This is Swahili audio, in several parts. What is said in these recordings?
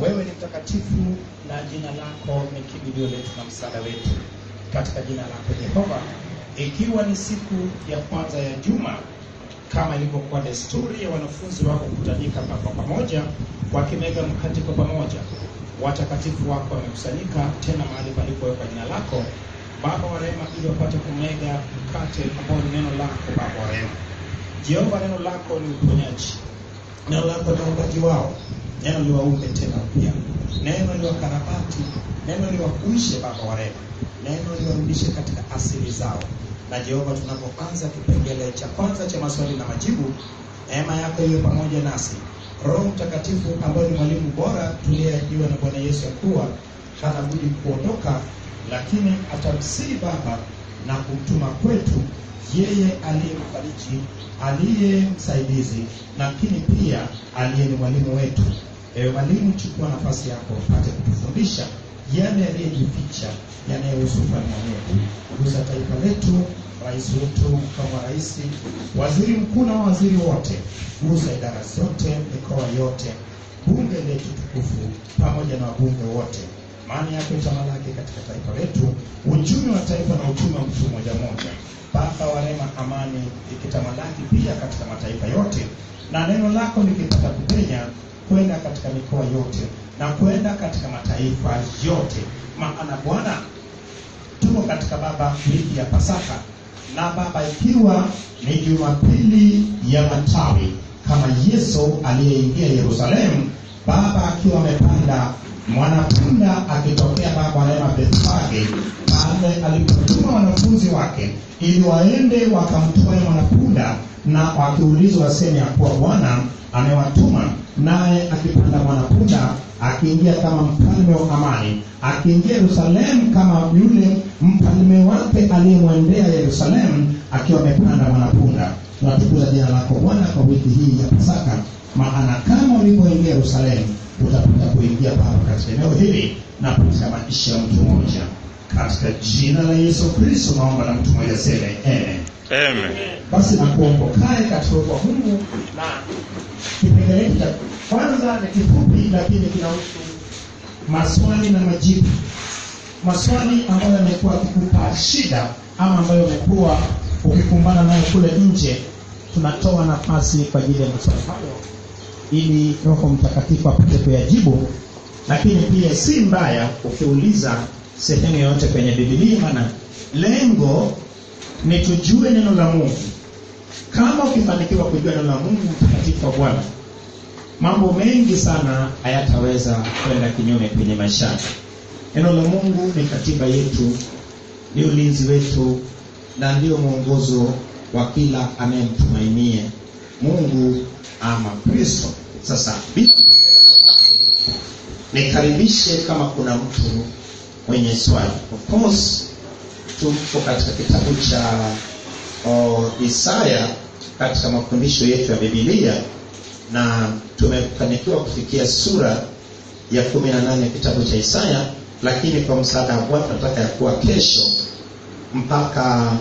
Wewe ni mtakatifu na jina lako ni kimbilio letu na msaada wetu. Katika jina lako Jehova, ikiwa ni siku ya kwanza ya juma, kama ilivyokuwa desturi ya wanafunzi wako kukutanika kwa pamoja, wakimega mkate kwa pamoja, watakatifu wako wamekusanyika tena mahali palipowekwa jina lako, Baba wa rehema, ili wapate kumega mkate ambao ni neno lako. Baba wa rehema, Jehova, neno lako ni uponyaji, neno lako ni uumbaji wao, neno liwaumbe tena upya, neno liwakarabati, neno liwakuishe. Baba wa rehema, neno liwarudishe katika asili zao. Na Jehova, tunapoanza kipengele cha kwanza cha maswali na majibu, neema yako iwe pamoja nasi. Roho Mtakatifu ambaye ni mwalimu bora tuliyeahidiwa na Bwana Yesu ya kuwa hana budi kuondoka, lakini atamsihi Baba na kumtuma kwetu yeye aliyemfariji, aliye msaidizi, lakini pia aliye ni mwalimu wetu. Ewe mwalimu, chukua nafasi yako upate kutufundisha yale yaliyojificha yanayohusu ufalme wa Mungu. Gusa taifa letu, rais wetu, makamu wa rais, waziri mkuu na waziri wote. Gusa idara zote, mikoa yote, bunge letu tukufu pamoja na wabunge wote. Maana yako itamalaki katika taifa letu, uchumi wa taifa na uchumi wa mtu mmoja mmoja. Baba wa rehema, amani ikitamalaki pia katika mataifa yote, na neno lako likipata kupenya kwenda katika mikoa yote na kwenda katika mataifa yote. Maana Bwana, tuko katika Baba wiki ya Pasaka, na Baba ikiwa ni Jumapili ya Matawi, kama Yesu aliyeingia Yerusalemu, Baba akiwa amepanda mwanapunda akitokea Baba wa rehema Bethfage, pale alipotuma wanafunzi wake ili waende wakamtoe mwanapunda, na wakiulizwa waseme ya kuwa Bwana amewatuma, naye akipanda mwanapunda akiingia kama mfalme wa amani, akiingia Yerusalemu kama yule mfalme wake aliyemwendea Yerusalemu akiwa amepanda mwanapunda. Tunatukuza jina lako Bwana kwa wiki hii ya Pasaka, maana kama ulipoingia Yerusalemu utapata kuingia Baba katika eneo hili na katika maisha ya mtu mmoja. Katika jina la Yesu Kristo naomba na mtu mmoja sema amen. Amen. Basi nakuomba kae katika kwa Mungu, na kipengele cha kwanza ni kifupi lakini kinahusu maswali na majibu. Maswali ambayo yamekuwa kikupa shida ama ambayo yamekuwa ukikumbana nayo kule nje, tunatoa nafasi kwa ajili ya maswali hayo ili Roho Mtakatifu apate kuyajibu. Lakini pia si mbaya ukiuliza sehemu yoyote kwenye Biblia, maana lengo ni tujue neno la Mungu. Kama ukifanikiwa kujua neno la Mungu mtakatifu wa Bwana, mambo mengi sana hayataweza kwenda kinyume kwenye maisha. Neno la Mungu ni katiba yetu, ni ulinzi wetu, na ndio mwongozo wa kila anayemtumainia Mungu ama Kristo. Sasa bila kupoteza nafasi, nikaribishe kama kuna mtu mwenye swali. Of course tuko katika kitabu cha Isaya katika mafundisho yetu ya Biblia, na tumefanikiwa kufikia sura ya 18 kitabu cha Isaya, lakini kwa msaada wa Bwana tunataka ya kuwa kesho mpaka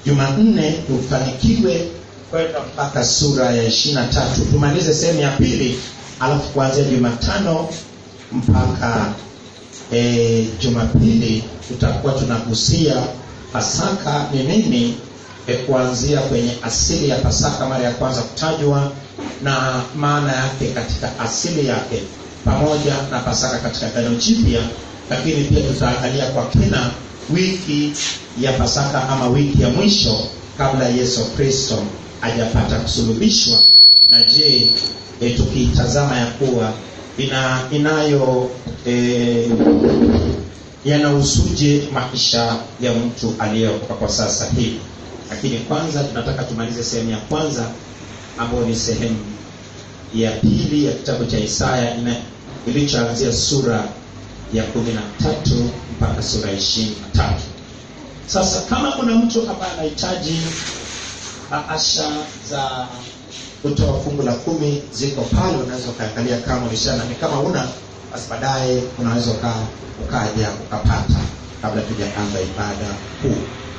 Jumanne tufanikiwe kwenda mpaka sura ya 23. Tumalize sehemu ya pili, alafu kuanzia Jumatano mpaka Jumapili tutakuwa tunagusia Pasaka ni nini, kuanzia kwenye asili ya Pasaka mara ya kwanza kutajwa na maana yake katika asili yake, pamoja na Pasaka katika Agano Jipya. Lakini pia tutaangalia kwa kina wiki ya Pasaka ama wiki ya mwisho kabla Yesu Kristo hajapata kusulubishwa. Na je, tukitazama ya kuwa yanahusuje maisha ya mtu aliyeokoka kwa sasa hivi. Lakini kwanza tunataka tumalize sehemu ya kwanza ambayo ni sehemu ya pili ya kitabu cha Isaya ilichoanzia sura ya 13 mpaka sura ya 23. Sasa kama kuna mtu ambaye anahitaji asha za kutoa fungu la 10 ziko pale, unaweza kaangalia kama ulishana. Ni kama una basi baadaye unaweza ukaja ukapata kabla tujaanza ibada kuu.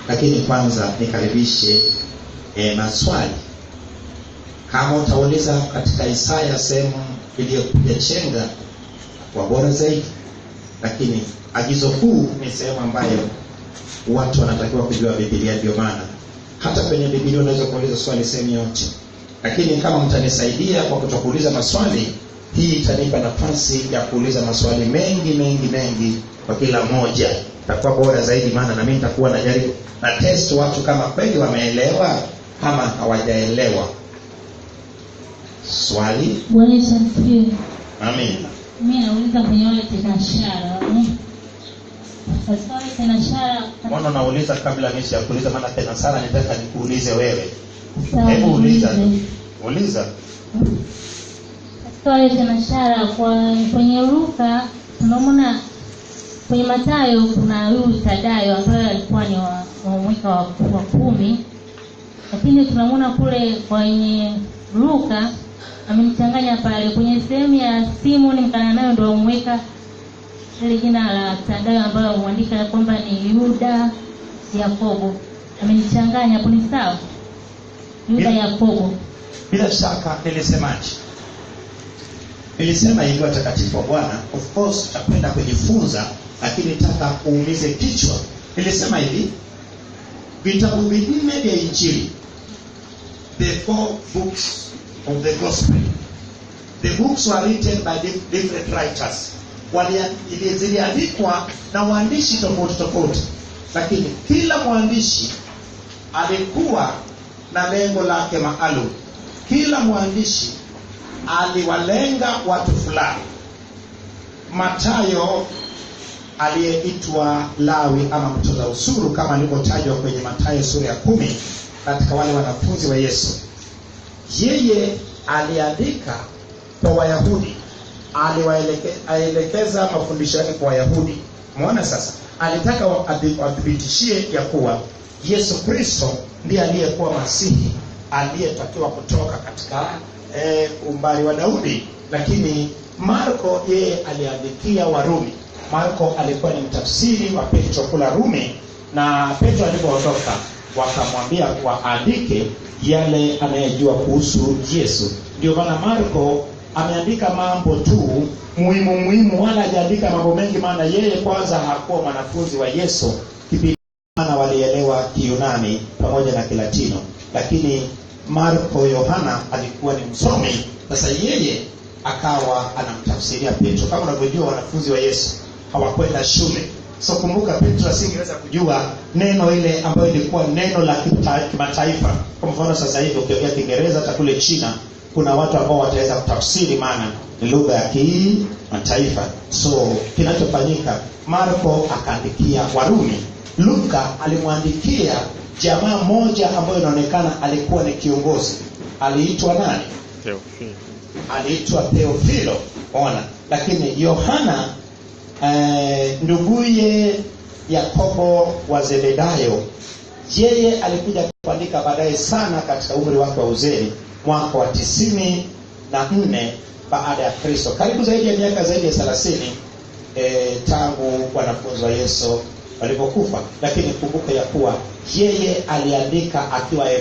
Lakini kwanza nikaribishe maswali. Kama utauliza katika Isaya sehemu iliyokuja chenga, kuwa bora zaidi. Lakini agizo kuu ni sehemu ambayo watu wanatakiwa kujua Biblia. Ndio maana hata kwenye Biblia unaweza kuuliza swali sehemu yote, lakini kama mtanisaidia kwa kutokuuliza maswali, hii itanipa nafasi ya kuuliza maswali mengi kwa kila mmoja. Itakuwa bora zaidi, maana na mimi nitakuwa najaribu na test watu kama kweli wameelewa kama hawajaelewa. Swali. Bwana Yesu asifiwe. Amen. Mimi nauliza kwenye wale tenashara. Sasa wale tenashara. Mbona unauliza kabla mimi sijakuuliza? Maana tenashara nataka nikuulize wewe. Hebu uliza. Uliza. Sasa wale tenashara kwenye Luka tunaona, kwenye Mathayo kuna huyu Tadayo ambaye alikuwa ni wa mwaka wa 10, lakini tunamuona kule kwenye Luka amemchanganya pale kwenye sehemu ya Simoni Mkananayo, ndio amweka ile jina la Tadayo ambayo muandika kwamba ni Yuda Yakobo. Amenichanganya hapo, ni sawa? Yuda Yakobo. Bila shaka nilisemaje? Nilisema hivi, watakatifu wa Bwana, of course tutakwenda kujifunza, lakini nataka uumize kichwa. Nilisema hivi, vitabu vinne vya Injili, the 4 books of the gospel, the books were written by different writers. Ziliandikwa na waandishi tofauti, lakini kila mwandishi alikuwa na lengo lake maalum. Kila mwandishi aliwalenga watu fulani. Mathayo aliyeitwa Lawi ama mtoza ushuru, kama alivyotajwa kwenye Mathayo sura ya 10, katika wale wanafunzi wa Yesu, yeye aliandika kwa Wayahudi, aliwaelekeza mafundisho yake kwa Wayahudi. Muona sasa, alitaka wathibitishie ya kuwa Yesu Kristo ndiye aliyekuwa Masihi, aliyetakiwa kutoka katika umbali wa Daudi. Lakini Marko yeye aliandikia Warumi. Marko alikuwa ni mtafsiri wa Petro kula Rumi, na Petro alipoondoka wakamwambia waandike yale anayejua kuhusu Yesu. Ndio maana Marko ameandika mambo tu muhimu, wala hajaandika mambo mengi, maana yeye kwanza hakuwa mwanafunzi wa Yesu. Maana walielewa Kiyunani pamoja na Kilatino, lakini Marko Yohana alikuwa ni msomi. Sasa yeye akawa anamtafsiria Petro. Kama unavyojua wanafunzi wa Yesu hawakwenda shule, so kumbuka Petro asingeweza kujua neno ile ambayo ilikuwa neno la kimataifa. Kwa mfano sasa hivi ukiongea Kiingereza hata kule China kuna watu ambao wataweza kutafsiri, maana ni lugha ya kimataifa. So kinachofanyika, Marko akaandikia Warumi. Luka alimwandikia jamaa moja ambayo inaonekana alikuwa ni kiongozi. Aliitwa nani? Theophilo. Aliitwa Theophilo. Ona. Lakini Yohana nduguye Yakobo wa Zebedayo, yeye alikuja kuandika baadaye sana katika umri wake wa uzee, mwaka wa 94 baada ya Kristo, karibu zaidi ya miaka zaidi ya 30 tangu wanafunzi wa Yesu walipokufa. Lakini kumbuka ya kuwa yeye aliandika akiwa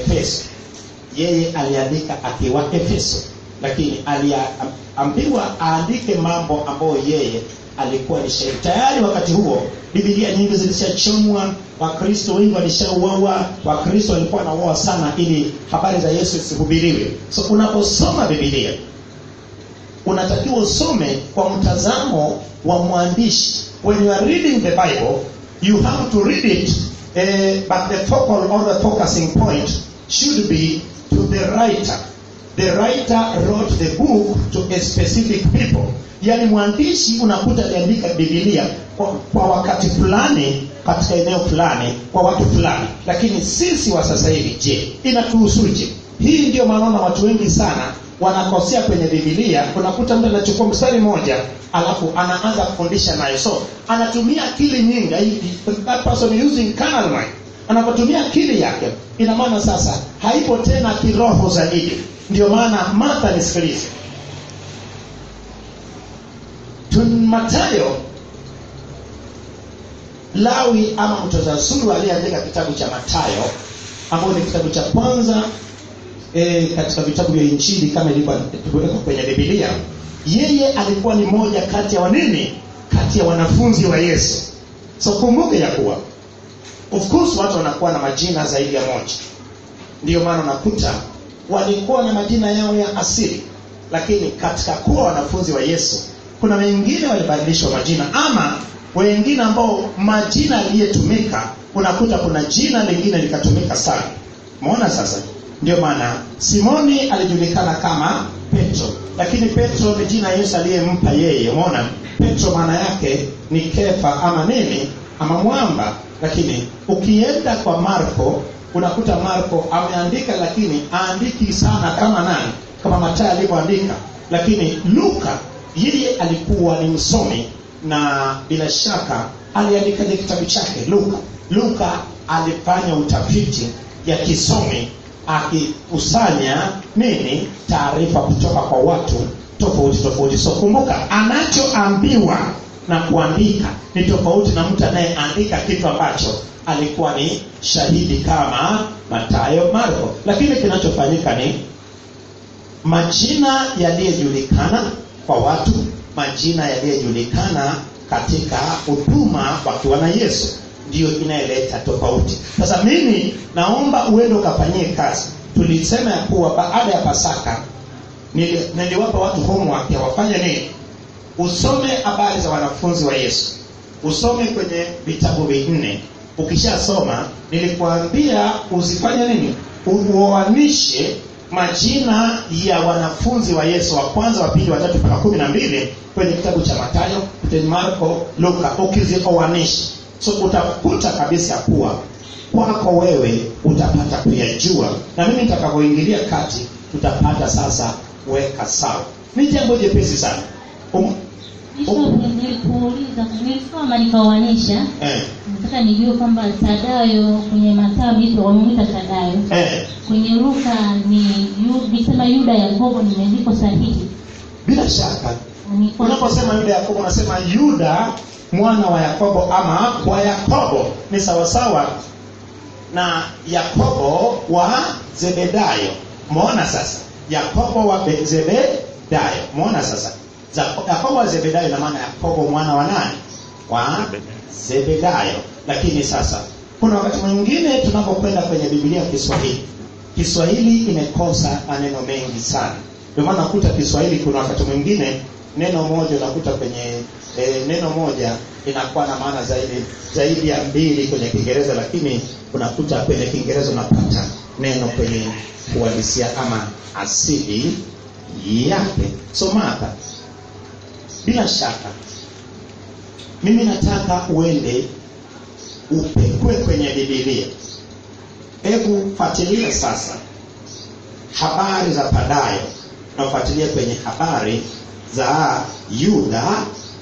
Efeso. Lakini aliambiwa aandike mambo ambayo yeye alikuwa ni shahidi. Tayari wakati huo Biblia nyingi zilishachomwa, Wakristo wengi walishauawa, Wakristo walikuwa wanauawa sana ili habari za Yesu zisihubiriwe. So unaposoma Biblia unatakiwa usome kwa mtazamo wa mwandishi. When you are reading the Bible, you have to read it, but the focal or the focusing point should be to the writer. The writer wrote the book to a specific people. Yani mwandishi unakuta aliandika Biblia kwa wakati fulani, katika eneo fulani, kwa watu fulani. Lakini sisi wa sasa hivi, je, inatuhusuje? Hii ndio maana watu wengi sana wanakosea kwenye Biblia. Unakuta mtu anachukua mstari moja alafu anaanza kufundisha nayo. So anatumia akili nyingi. That person using carnal mind. Anapotumia akili yake, ina maana sasa haipo tena kiroho zaidi. Ndio maana Martha, nisikilize. Mathayo, Lawi ama mtoza ushuru aliyeandika kitabu cha Mathayo, ambacho ni kitabu cha kwanza katika vitabu vya Injili kama ilivyoandikwa kwenye Biblia. yeye alikuwa ni moja kati ya wanini, kati ya wanafunzi wa Yesu. So kumbuke ya kuwa of course watu wanakuwa na majina zaidi ya moja. Ndio maana unakuta walikuwa na majina yao ya asili, lakini katika kuwa wanafunzi wa Yesu kuna wengine walibadilishwa majina, ama wengine ambao majina yaliyotumika unakuta kuna jina lingine likatumika sana. Umeona sasa? Ndio maana Simoni alijulikana kama Petro, lakini Petro ni jina Yesu aliyempa yeye. Umeona? Petro maana yake ni Kefa ama nini, ama mwamba. Lakini ukienda kwa Marko unakuta Marko ameandika, lakini aandiki sana kama nani, kama Mathayo alivyoandika. Lakini Luka yeye alikuwa ni msomi, na bila shaka aliandika kitabu chake Luka alifanya utafiti ya kisomi, akikusanya nini, taarifa kutoka kwa watu tofauti. So kumbuka, anachoambiwa na kuandika ni tofauti na mtu anayeandika kitu ambacho alikuwa ni shahidi kama Mathayo, Marko. Lakini kinachofanyika ni majina yaliyojulikana kwa watu, majina yaliyojulikana katika huduma wakiwa na Yesu, ndio inayoleta tofauti. Sasa mimi naomba uende ukafanyie kazi. Tulisema ya kuwa baada ya Pasaka niliwapa watu homework ya wafanye nini? Usome habari za wanafunzi wa Yesu. Usome kwenye vitabu vinne. Ukishasoma nilikuambia usifanye nini? Uoanishe majina ya wanafunzi wa Yesu wa kwanza, wa pili, wa tatu mpaka 12 kwenye kitabu cha Mathayo, Marko, Luka. Ukizioanisha, so utakuta kabisa kuwa kwako wewe utapata kuyajua, na mimi nitakapoingilia kati tutapata sasa weka sawa. Ni jambo jepesi sana. Nilikuuliza, nilisoma nikaoanisha. Nataka nijue kwamba Thadayo kwenye Mathayo hizo wamemuita Thadayo. Kwenye Luka nisema Yuda Yakobo, nimeandika sahihi? Bila shaka. Unaposema Yuda Yakobo unasema Yuda mwana wa Yakobo, ama kwa Yakobo ni sawasawa na Yakobo wa Zebedayo. Umeona sasa? Yakobo wa Zebedayo. Umeona sasa? Yakobo wa Zebedayo na maana Yakobo mwana wa nani? Wa Zebedayo. Lakini sasa kuna wakati mwingine tunapokwenda kwenye Biblia Kiswahili imekosa maneno mengi sana. Ndio maana nakuta Kiswahili kuna wakati mwingine neno moja unakuta kwenye neno moja inakuwa na maana zaidi ya mbili kwenye Kiingereza, lakini unakuta kwenye Kiingereza unapata neno kwenye uhalisia ama asili yake. So Martha, bila shaka mimi nataka uende upekwe kwenye Biblia. Hebu fuatilia sasa habari za Thadayo na ufuatilie kwenye habari za Yuda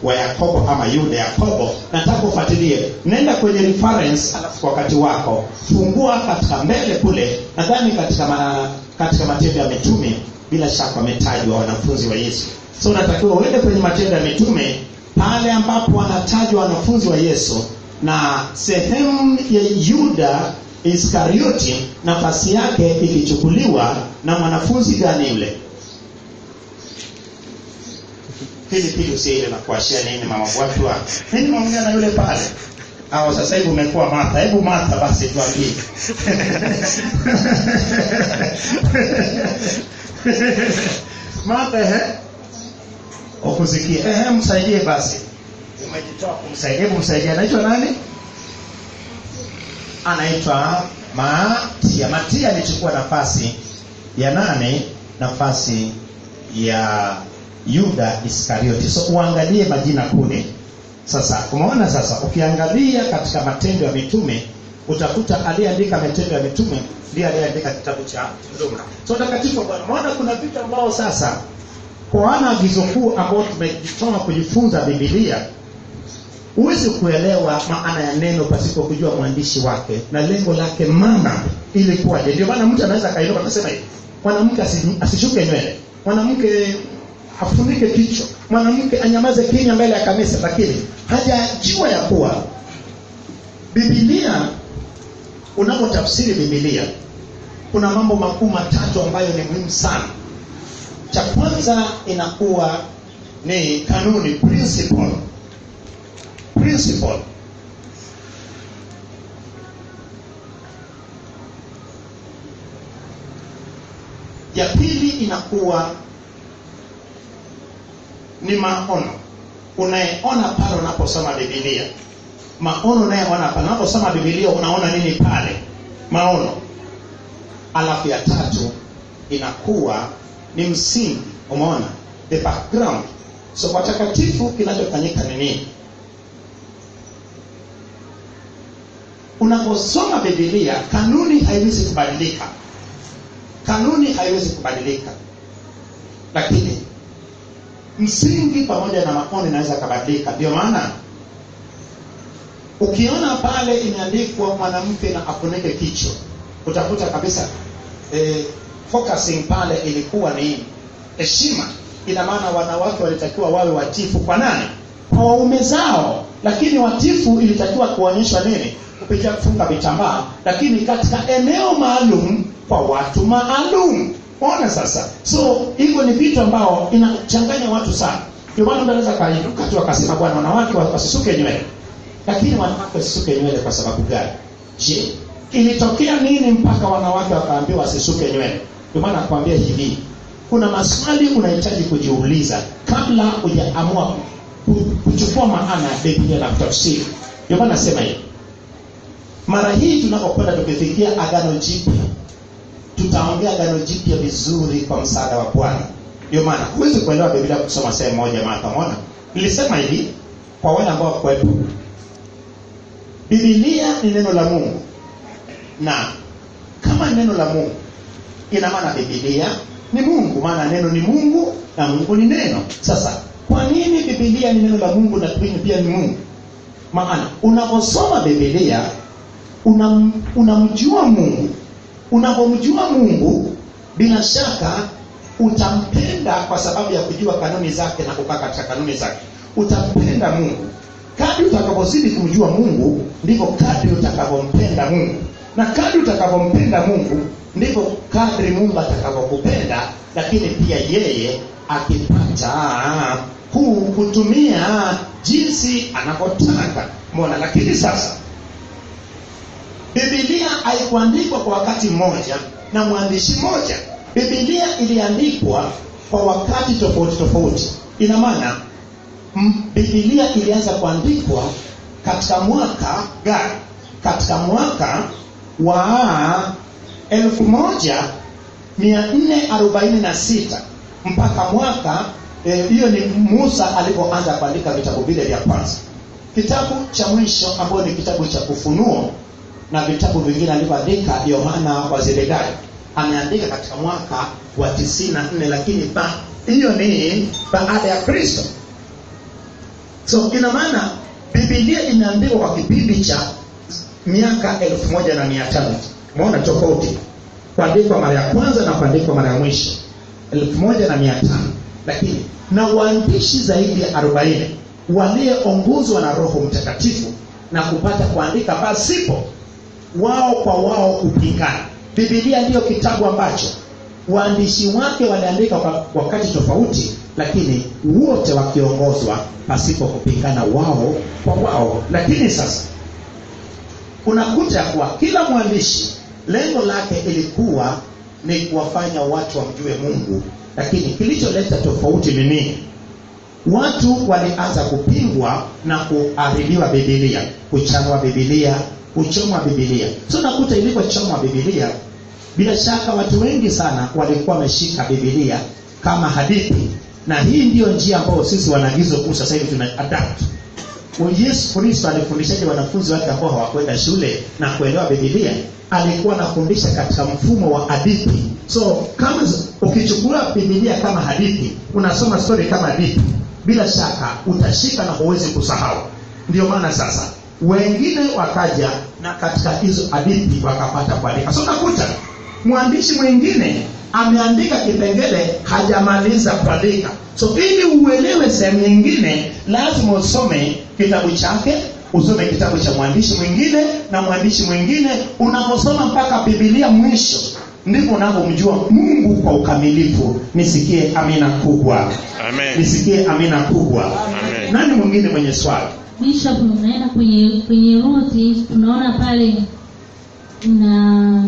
wa Yakobo ama Yuda Yakobo. Nataka ufuatilie, nenda kwenye reference, alafu wakati wako fungua katika mbele kule, nadhani katika Matendo ya Mitume bila shaka wametajwa wanafunzi wa Yesu. So unatakiwa uende kwenye Matendo ya Mitume pale ambapo wanatajwa wanafunzi wa Yesu, na sehemu ya Yuda Iskarioti nafasi yake ikichukuliwa na mwanafunzi gani yule? Pili usiile na kuashia nini mama watu wa. Mimi naongea na yule pale. Au sasa hivi umekuwa Martha. Hebu Martha basi tuambie. Martha ukusikie. Msaidie basi. Umejitoa kumsaidia. Hebu msaidie. Anaitwa nani? Anaitwa Matia. Matia alichukua nafasi ya nane, nafasi ya Yuda Iskarioti. So uangalie majina kule. Sasa umeona sasa, ukiangalia katika Matendo ya Mitume utakuta aliyeandika Matendo ya Mitume ndiye aliyeandika kitabu cha Luka. So takatifu Bwana, maana kuna vitu ambao sasa kwa ana agizo kuu ambao tumejitoa kujifunza Biblia, huwezi kuelewa maana ya neno pasipo kujua mwandishi wake na lengo lake maana ilikuwaje. Ndio maana mtu anaweza kaelewa akasema hivi, mwanamke asishuke nywele, mwanamke afunike kichwa, mwanamke anyamaze kimya mbele ya kanisa, lakini hajajua ya kuwa Biblia, unapotafsiri Biblia kuna mambo makuu matatu ambayo ni muhimu sana. Cha kwanza inakuwa ni kanuni, principle. Ya pili inakuwa ni maono. Unayeona pale unaposoma Biblia. Maono unayeona pale unaposoma Biblia, unaona nini pale? Maono. Alafu ya tatu inakuwa ni msingi. Umeona? The background. So kwa takatifu kinachofanyika ni nini? Unaposoma Biblia, kanuni haiwezi kubadilika. Lakini msingi pamoja na maono inaweza kubadilika. Ndio maana ukiona pale imeandikwa mwanamke na afunike kichwa, utakuta kabisa focusing pale ilikuwa ni heshima. Ina maana wanawake walitakiwa wawe watifu kwa nani? Kwa waume zao. Lakini watifu ilitakiwa kuonyeshwa nini? Kupitia kufunga vitambaa, lakini katika eneo maalum kwa watu maalum. Ona sasa. So hivyo ni vitu ambao inachanganya watu sana. Ndio maana unaweza kainuka tu akasema bwana, wanawake wasisuke nywele. Lakini wanawake wasisuke nywele kwa sababu gani? Je, ilitokea nini mpaka wanawake wakaambiwa wasisuke nywele? Ndio maana nakwambia hivi, kuna maswali unahitaji kujiuliza kabla hujaamua kuchukua maana ya Biblia na kutafsiri. Ndio maana nasema hivi. Mara hii tunapokwenda tukifikia Agano Jipya, tutaongea Agano Jipya vizuri kwa msaada wa Bwana. Ndio maana huwezi kuelewa Biblia kusoma sehemu moja mara moja. Nilisema hivi kwa wale ambao kwetu, Biblia ni neno la Mungu. Na kama neno la Mungu, ina maana Biblia ni Mungu, maana neno ni Mungu na Mungu ni neno. Sasa kwa nini Biblia ni neno la Mungu na pia ni Mungu? Maana unaposoma Biblia unamjua Mungu. Unapomjua Mungu, bila shaka utampenda kwa sababu ya kujua kanuni zake na kukaa katika kanuni zake. Utampenda Mungu. Kadri utakapozidi kumjua Mungu, ndivyo kadri utakavyompenda Mungu. Na kadri utakavyompenda Mungu, ndivyo kadri Mungu atakavyokupenda, lakini pia yeye akipata kutumia jinsi anapotaka. Umeona? Lakini sasa Biblia haikuandikwa kwa wakati mmoja na mwandishi mmoja. Biblia iliandikwa kwa wakati tofauti. Ina maana Biblia ilianza kuandikwa katika mwaka gani? Katika mwaka wa 1446 mpaka mwaka hiyo ni Musa alipoanza kuandika vitabu vile vya kwanza. Kitabu cha mwisho ambacho ni kitabu cha Ufunuo na vitabu vingine alivyoandika Yohana wa Zebedayo, ameandika katika mwaka wa 94, lakini hiyo ni baada ya Kristo. So ina maana Biblia inaandikwa kwa kipindi cha miaka 1500. Umeona tofauti? Kuandikwa mara ya kwanza na kuandikwa mara ya mwisho 1500. Lakini na waandishi zaidi ya 40 walioongozwa na Roho Mtakatifu na kupata kuandika pasipo wao kwa wao kupingana. Biblia ndiyo kitabu ambacho waandishi wake waliandika kwa wakati tofauti, lakini wote wakiongozwa pasipo kupingana wao kwa wao. Lakini sasa unakuta kwa kila mwandishi lengo lake ilikuwa ni kuwafanya watu wamjue Mungu. Lakini kilicholeta tofauti ni nini? Watu walianza kupingwa na kuharibiwa Biblia, kuchomwa Biblia. So nakuta ilipochomwa Biblia, bila shaka watu wengi sana walikuwa wameshika Biblia kama hadithi. Na hii ndiyo njia ambayo sisi wanagizo kuu sasa hivi tuna adapt. Yesu Kristo alifundishaje wanafunzi wake ambao hawakwenda shule na kuelewa Biblia? Alikuwa anafundisha katika mfumo wa hadithi. So kama ukichukua Biblia kama hadithi, unasoma story kama hadithi, bila shaka utashika na huwezi kusahau. Ndio maana sasa wengine wakaja na katika hizo hadithi wakapata kuandika. So nakuta mwandishi mwingine ameandika kipengele hajamaliza kuandika. So ili uelewe sehemu nyingine, lazima usome kitabu chake, usome kitabu cha mwandishi mwingine na mwandishi mwingine. Unaposoma mpaka Biblia mwisho, ndivyo unavyomjua Mungu kwa ukamilifu. Nisikie amina kubwa. Amen. Nisikie amina kubwa. Amen. Nani mwingine mwenye swali? Bishop, unaenda kwenye Ruthi, tunaona pale na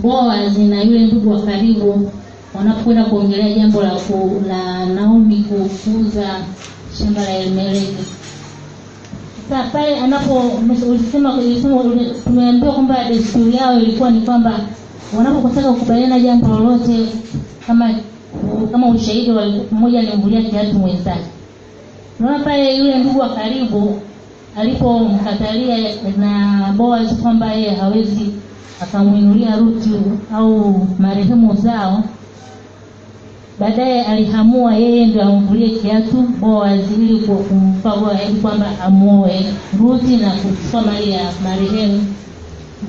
Boaz na yule ndugu wa karibu wanapokwenda kuongelea jambo la Naomi kuuza shamba la Elimeleki. Sasa pale tumeambiwa kwamba desturi yao ilikuwa ni kwamba wanapotaka kukubaliana jambo lolote, kama ushahidi wa mmoja alimvulia kiatu mwenzake. Unaona pale yule ndugu wa karibu alipomkatalia na Boaz kwamba yeye hawezi akamuinulia Ruth au marehemu zao, baadaye alihamua yeye ndio amvulie kiatu Boaz ili kumpa Boaz kwamba amuoe Ruth na kuchukua mali ya marehemu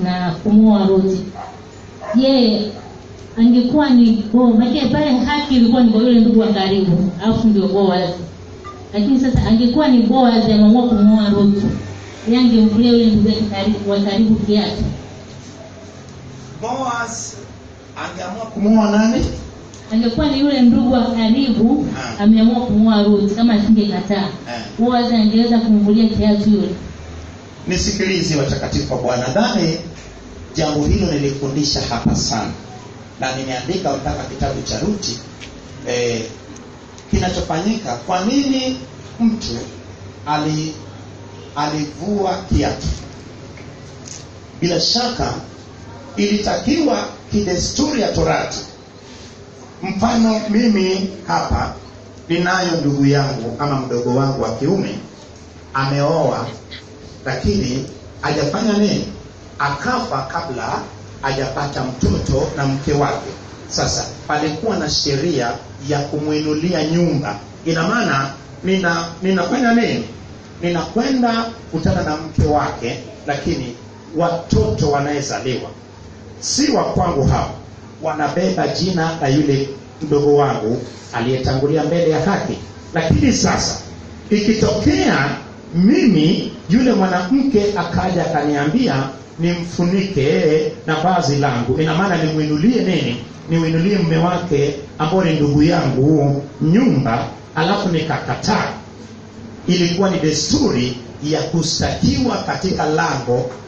na kumuoa Ruth. Je, angekuwa ni maana pale haki ilikuwa ni kwa yule ndugu wa karibu alafu ndio Boaz. Lakini sasa angekuwa ni Boaz ameamua kumuoa Ruth, yeye angemvulia yule ndugu wa karibu kiatu. Boaz angeamua kumuoa nani? Angekuwa ni yule ndugu wa karibu ameamua kumuoa Ruth, kama asingekataa Boaz angeweza kumvulia kiatu yule. Nisikilize watakatifu wa Bwana, ndani jambo hilo nilifundisha hapa sana na nimeandika mpaka kitabu cha Ruth. Kinachofanyika, kwa nini mtu alivua kiatu? Bila shaka ilitakiwa kidesturi ya Torati. Mfano, mimi hapa ninayo ndugu yangu ama mdogo wangu wa kiume ameoa, lakini hajafanya nini? Akafa kabla hajapata mtoto na mke wake. Sasa palikuwa na sheria ya kumuinulia nyumba. Ina maana ninafanya nini? Ninakwenda kutana na mke wake, lakini watoto wanayezaliwa si wa kwangu hao, wanabeba jina la yule mdogo wangu aliyetangulia mbele ya haki. Lakini sasa ikitokea mimi yule mwanamke akaja akaniambia nimfunike na vazi langu, ina maana nimuinulie nini? Nimuinulie mume wake ambao ni ndugu yangu nyumba, alafu nikakataa. Ilikuwa ni desturi ya kustakiwa katika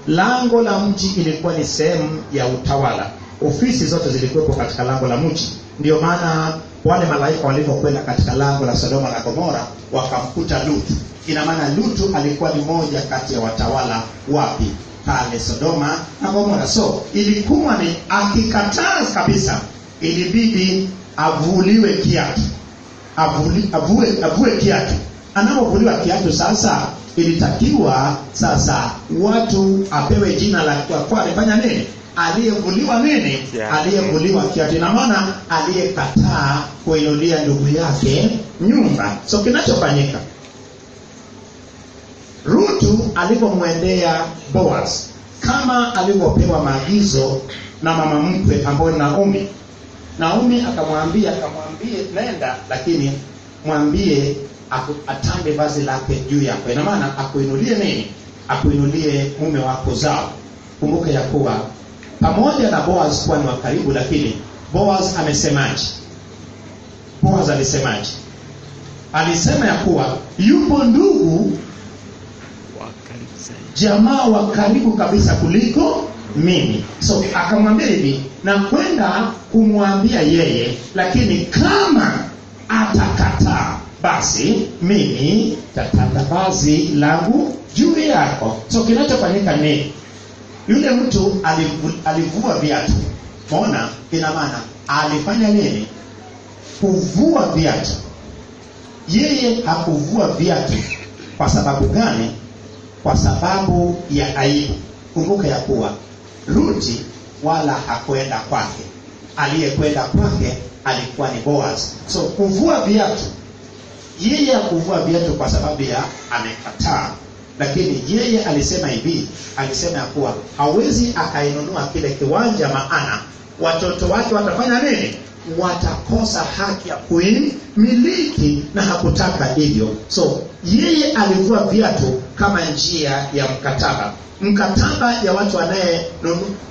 lango la mji. Ilikuwa ni sehemu ya utawala, ofisi zote zilikuwepo katika lango la mji. Ndio maana wale malaika walipokwenda katika lango la Sodoma na Gomora wakamkuta Lutu. Ina maana Lutu alikuwa ni moja kati ya watawala wapi? Pale Sodoma na Gomora. So ilikuwa ni akikataa kabisa, ilibidi avuliwe kiatu. Avue kiatu. Anapovuliwa kiatu sasa, ilitakiwa sasa watu apewe jina la kwa alifanya nini? Aliyevuliwa nini? Aliyevuliwa kiatu. Ina maana aliyekataa kuinulia ndugu yake nyumba. So kinachofanyika, Rutu alipomwendea Boaz kama alivyopewa maagizo na mama mkwe ambaye Naomi. Naomi akamwambie nenda, lakini mwambie atande vazi lake juu yako. Ina maana akuinulie nini? Akuinulie mume wako zao. Kumbuka ya kuwa pamoja na Boaz kuwa ni wa karibu, lakini Boaz amesemaje? Boaz alisemaje? Alisema ya kuwa yupo ndugu jamaa wa karibu kabisa kuliko mimi. So akamwambia hivi, na kwenda kumwambia yeye, lakini kama atakataa, basi mimi tatanda vazi langu juu yako. So kinachofanyika ni yule mtu alivua viatu. Unaona, ina maana alifanya nini? Kuvua viatu. Yeye hakuvua viatu kwa sababu gani? Kwa sababu ya aibu. Kumbuka ya kuwa Ruthi wala hakwenda kwake, aliyekwenda kwake alikuwa ni Boaz. So kuvua viatu, yeye hakuvua viatu kwa sababu ya amekataa, lakini yeye alisema hivi, alisema ya kuwa hawezi akainunua kile kiwanja, maana watoto wake watafanya nini? Watakosa haki ya kuimiliki, na hakutaka hivyo. So yeye alivua viatu kama njia ya mkataba. Mkataba ya watu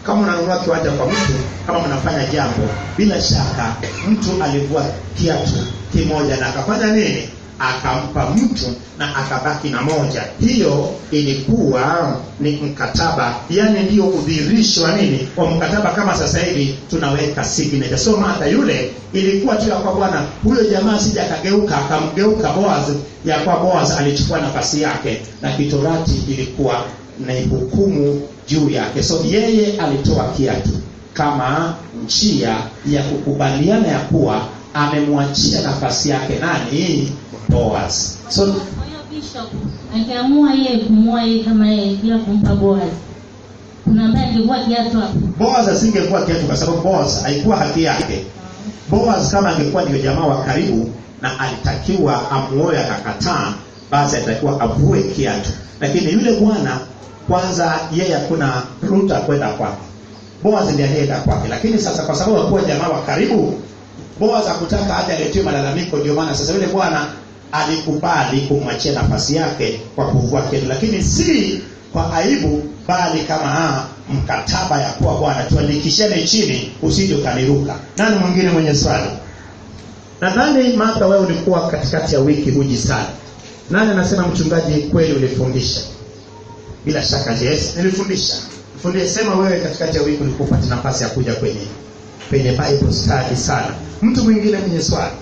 kama unanunua kiwanja kwa mtu, kama mnafanya jambo, bila shaka mtu alivua kiatu kimoja na akafanya nini? Akampa mtu na akabaki na moja. Hiyo ilikuwa ni mkataba, yani ndio udhihirisho wa nini? Wa mkataba. Kama sasa hivi tunaweka signature. So hata yule ilikuwa tu ya kwa bwana, huyo jamaa sija akageuka akamgeuka Boaz, ya kwa Boaz alichukua nafasi yake, na kitorati ilikuwa na hukumu juu yake. So yeye alitoa kiatu kama njia ya kukubaliana ya kuwa amemwachia nafasi yake nani? Boaz. So kwa hiyo bishop akiamua yeye kumwoa yeye kama yeye bila kumpa Boaz, kuna ambaye angekuwa kiatu hapo. Boaz asingekuwa kiatu kwa sababu Boaz haikuwa haki yake. Boaz kama angekuwa ndio jamaa wa karibu na alitakiwa amuoe akakataa, basi alitakiwa avue kiatu. Lakini yule bwana kwanza yeye hakuna ruta kwenda kwake. Boaz ndiye alienda kwake. Lakini sasa kwa sababu alikuwa jamaa wa karibu, Boaz hakutaka hata aletewe malalamiko, ndio maana sasa yule bwana alikubali kumwachia nafasi yake kwa kuvua kiatu, lakini si kwa aibu, bali kama mkataba ya kuwa bwana tuandikishane chini usije kaniruka. Nani mwingine mwenye swali? Nadhani Martha wewe ulikuwa katikati ya wiki huji sana. Nani anasema mchungaji kweli ulifundisha? Bila shaka yes, nilifundisha. Sema wewe katikati ya wiki ulikupata nafasi ya kuja kwenye Bible study sana. Mtu mwingine mwenye swali?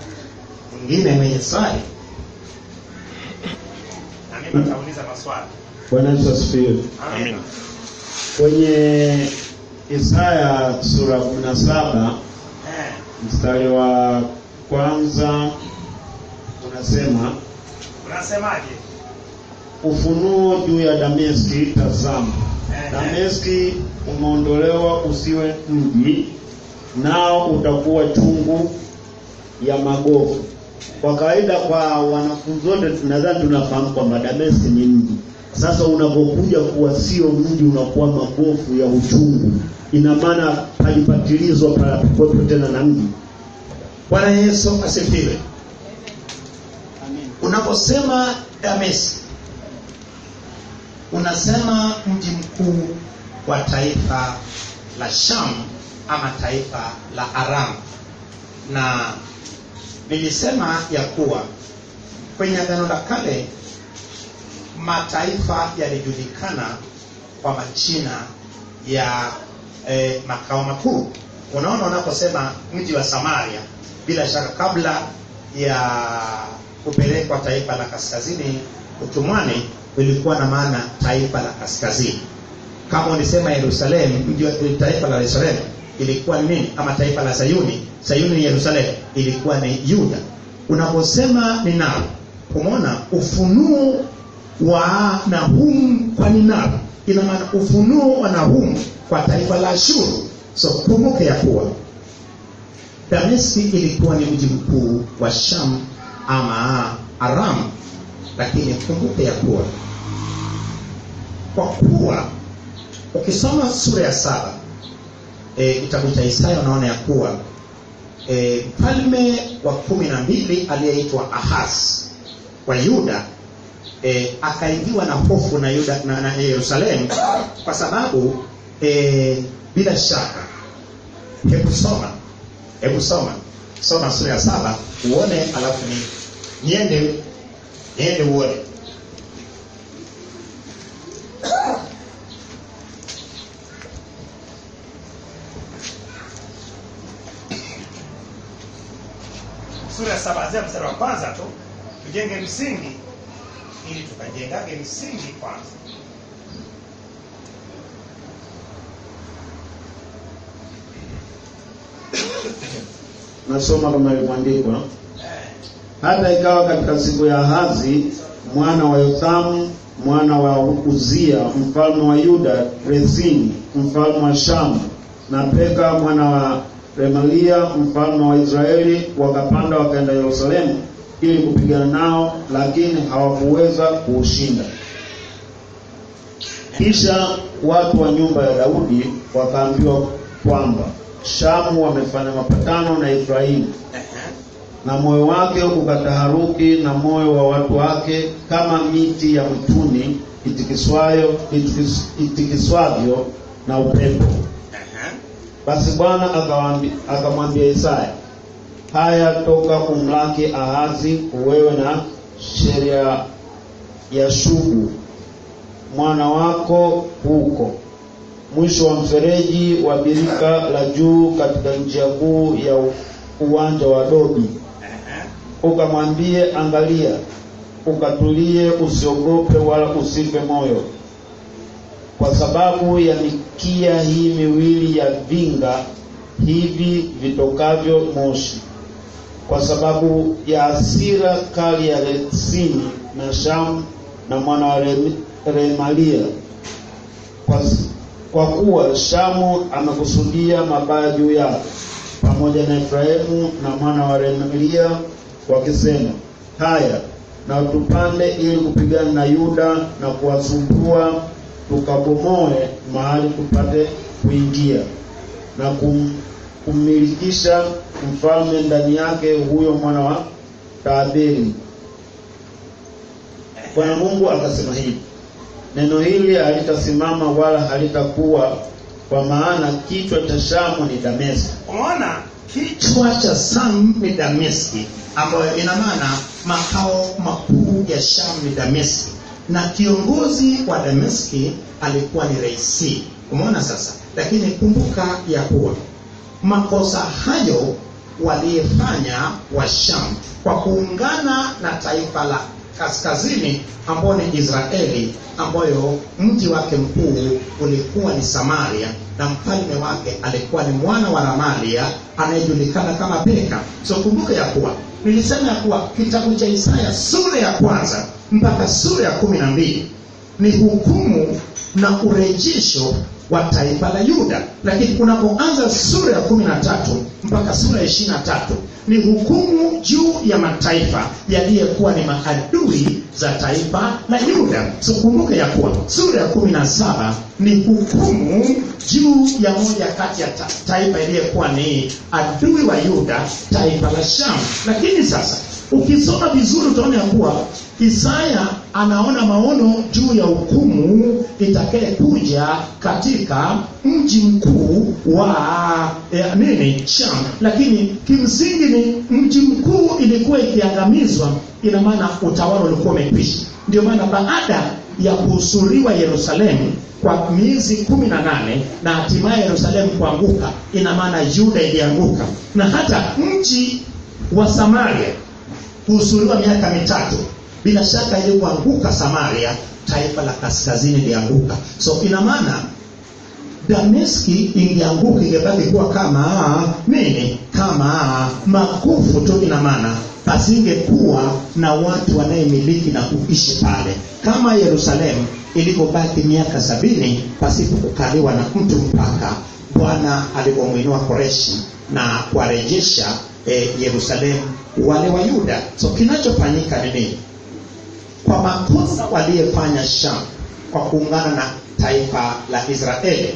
Na mimi nitauliza maswali. Bwana Yesu asifiwe. Amen. Kwenye Isaya sura 17 mstari wa kwanza unasemaje? Ufunuo juu ya Dameski, tazama. Dameski umeondolewa usiwe mji, nao utakuwa chungu ya magofu. Kwa kawaida kwa wanafunzi wote tunadhani tunafahamu kwamba Dameski ni mji. Sasa unapokuja kuwa sio mji, unakuwa magofu ya uchungu, ina maana palipatilizwa palipokuwepo tena na mji. Bwana Yesu asifiwe. Amen. Unaposema Dameski, unasema mji mkuu wa taifa la Sham ama taifa la Aram. Na nilisema ya kuwa kwenye Agano la Kale mataifa yalijulikana kwa majina ya makao makuu. Unaona unaposema mji wa Samaria, bila shaka kabla ya kupelekwa taifa la kaskazini utumwani ilikuwa na maana taifa la kaskazini. Kama ulisema Yerusalemu, mji wa taifa la Yerusalemu ilikuwa nini? Ama taifa la Sayuni, Sayuni ni Yerusalemu, ilikuwa ni Yuda. Unaposema Ninawi, umeona ufunuo wa Nahum kwa Ninawi, ina maana ufunuo wa Nahum kwa taifa la Ashuru. So kumbuke ya kuwa Dameski ilikuwa ni mji mkuu wa Sham ama Aram. Lakini kumbuke ya kuwa kwa kuwa ukisoma sura ya 7 kitabu cha Isaya, unaona ya kuwa mfalme wa 12 aliyeitwa Ahaz wa Yuda akaingiwa na hofu na Yuda na Yerusalemu, kwa sababu bila shaka hebu soma sura ya 7 uone, alafu niende uone. Sura ya 7 mstari wa kwanza tu, tujenge msingi ili tukajengage msingi kwanza. Nasoma kama ilivyoandikwa. Hata ikawa katika siku ya Ahazi mwana wa Yothamu mwana wa Uzia mfalme wa Yuda, Rezini mfalme wa Shamu na Peka mwana wa Remalia mfalme wa Israeli wakapanda wakaenda Yerusalemu ili kupigana nao, lakini hawakuweza kuushinda. Kisha watu wa nyumba ya Daudi wakaambiwa kwamba Shamu wamefanya mapatano na Efraimu. na moyo wake ukataharuki, na moyo wa watu wake kama miti ya mtuni itikiswavyo na upepo. Basi Bwana akamwambia Isaya, haya, toka kumlaki Ahazi, wewe na sheria ya Shubu mwana wako huko mwisho wa mfereji wa birika la juu katika njia kuu ya uwanja wa Dobi. Ukamwambie, angalia, ukatulie, usiogope wala usife moyo, kwa sababu ya mikia hii miwili ya vinga hivi vitokavyo moshi, kwa sababu ya hasira kali ya Resini na Shamu na mwana wa Remalia, kwa kuwa Shamu amekusudia mabaya juu yao, pamoja na Efraimu na mwana wa Remalia, wakisema, haya, na tupande ili kupigana na Yuda na kuwasumbua, tukabomoe mahali tupate kuingia na kummilikisha mfalme ndani yake, huyo mwana wa Taabeli. Bwana Mungu akasema hivi, neno hili halitasimama wala halitakuwa, kwa maana kichwa cha Shamu ni Dameski. Unaona, kichwa cha Shamu ni Dameski, ambayo ina maana makao makuu ya Shamu ni Dameski, na kiongozi wa Dameski alikuwa ni Reisi. Umeona sasa? Lakini kumbuka ya kuwa makosa hayo waliyefanya wa Shamu kwa kuungana na taifa la kaskazini ambao ni Israeli, ambayo mji wake mkuu ulikuwa ni Samaria, na mfalme wake alikuwa ni mwana wa Ramalia anayejulikana kama Peka. So kumbuka ya kuwa nilisema ya kuwa kitabu cha Isaya sura ya 1 mpaka sura ya 12 ni hukumu na urejesho wa taifa la Yuda, lakini unapoanza sura ya 13 mpaka sura ya 23 ni hukumu juu ya mataifa yaliyokuwa ni maadui za taifa la Yuda. So kumbuka ya kuwa sura ya 17 ni hukumu juu ya moja kati ya taifa iliyokuwa ni adui wa Yuda, taifa la Shamu. Lakini sasa ukisoma vizuri utaona ya kuwa Isaya anaona maono juu ya hukumu itakayekuja katika mji mkuu wa Shamu. Lakini kimsingi ni mji mkuu ilikuwa ikiangamizwa, ina maana utawala ulikuwa umekwisha. Ndio maana baada ya kuhusuriwa Yerusalemu kwa miezi 18 na hatimaye Yerusalemu kuanguka, ina maana Yuda ilianguka, na hata mji wa Samaria kuhusuriwa miaka 3. Bila shaka ile kuanguka Samaria, taifa la kaskazini lianguka. So ina maana Dameski ingeanguka, ingebaki kuwa kama nini? Kama makufu tu. Ina maana pasingekuwa na watu wanayemiliki na kuishi pale, kama Yerusalemu ilipobaki miaka 70 pasipo kukaliwa na mtu, mpaka Bwana alipomwinua Koreshi na kuwarejesha Yerusalemu wale wa Yuda. So kinachofanyika ni nini? Kwa makosa waliyefanya Shamu kwa kuungana na taifa la Israeli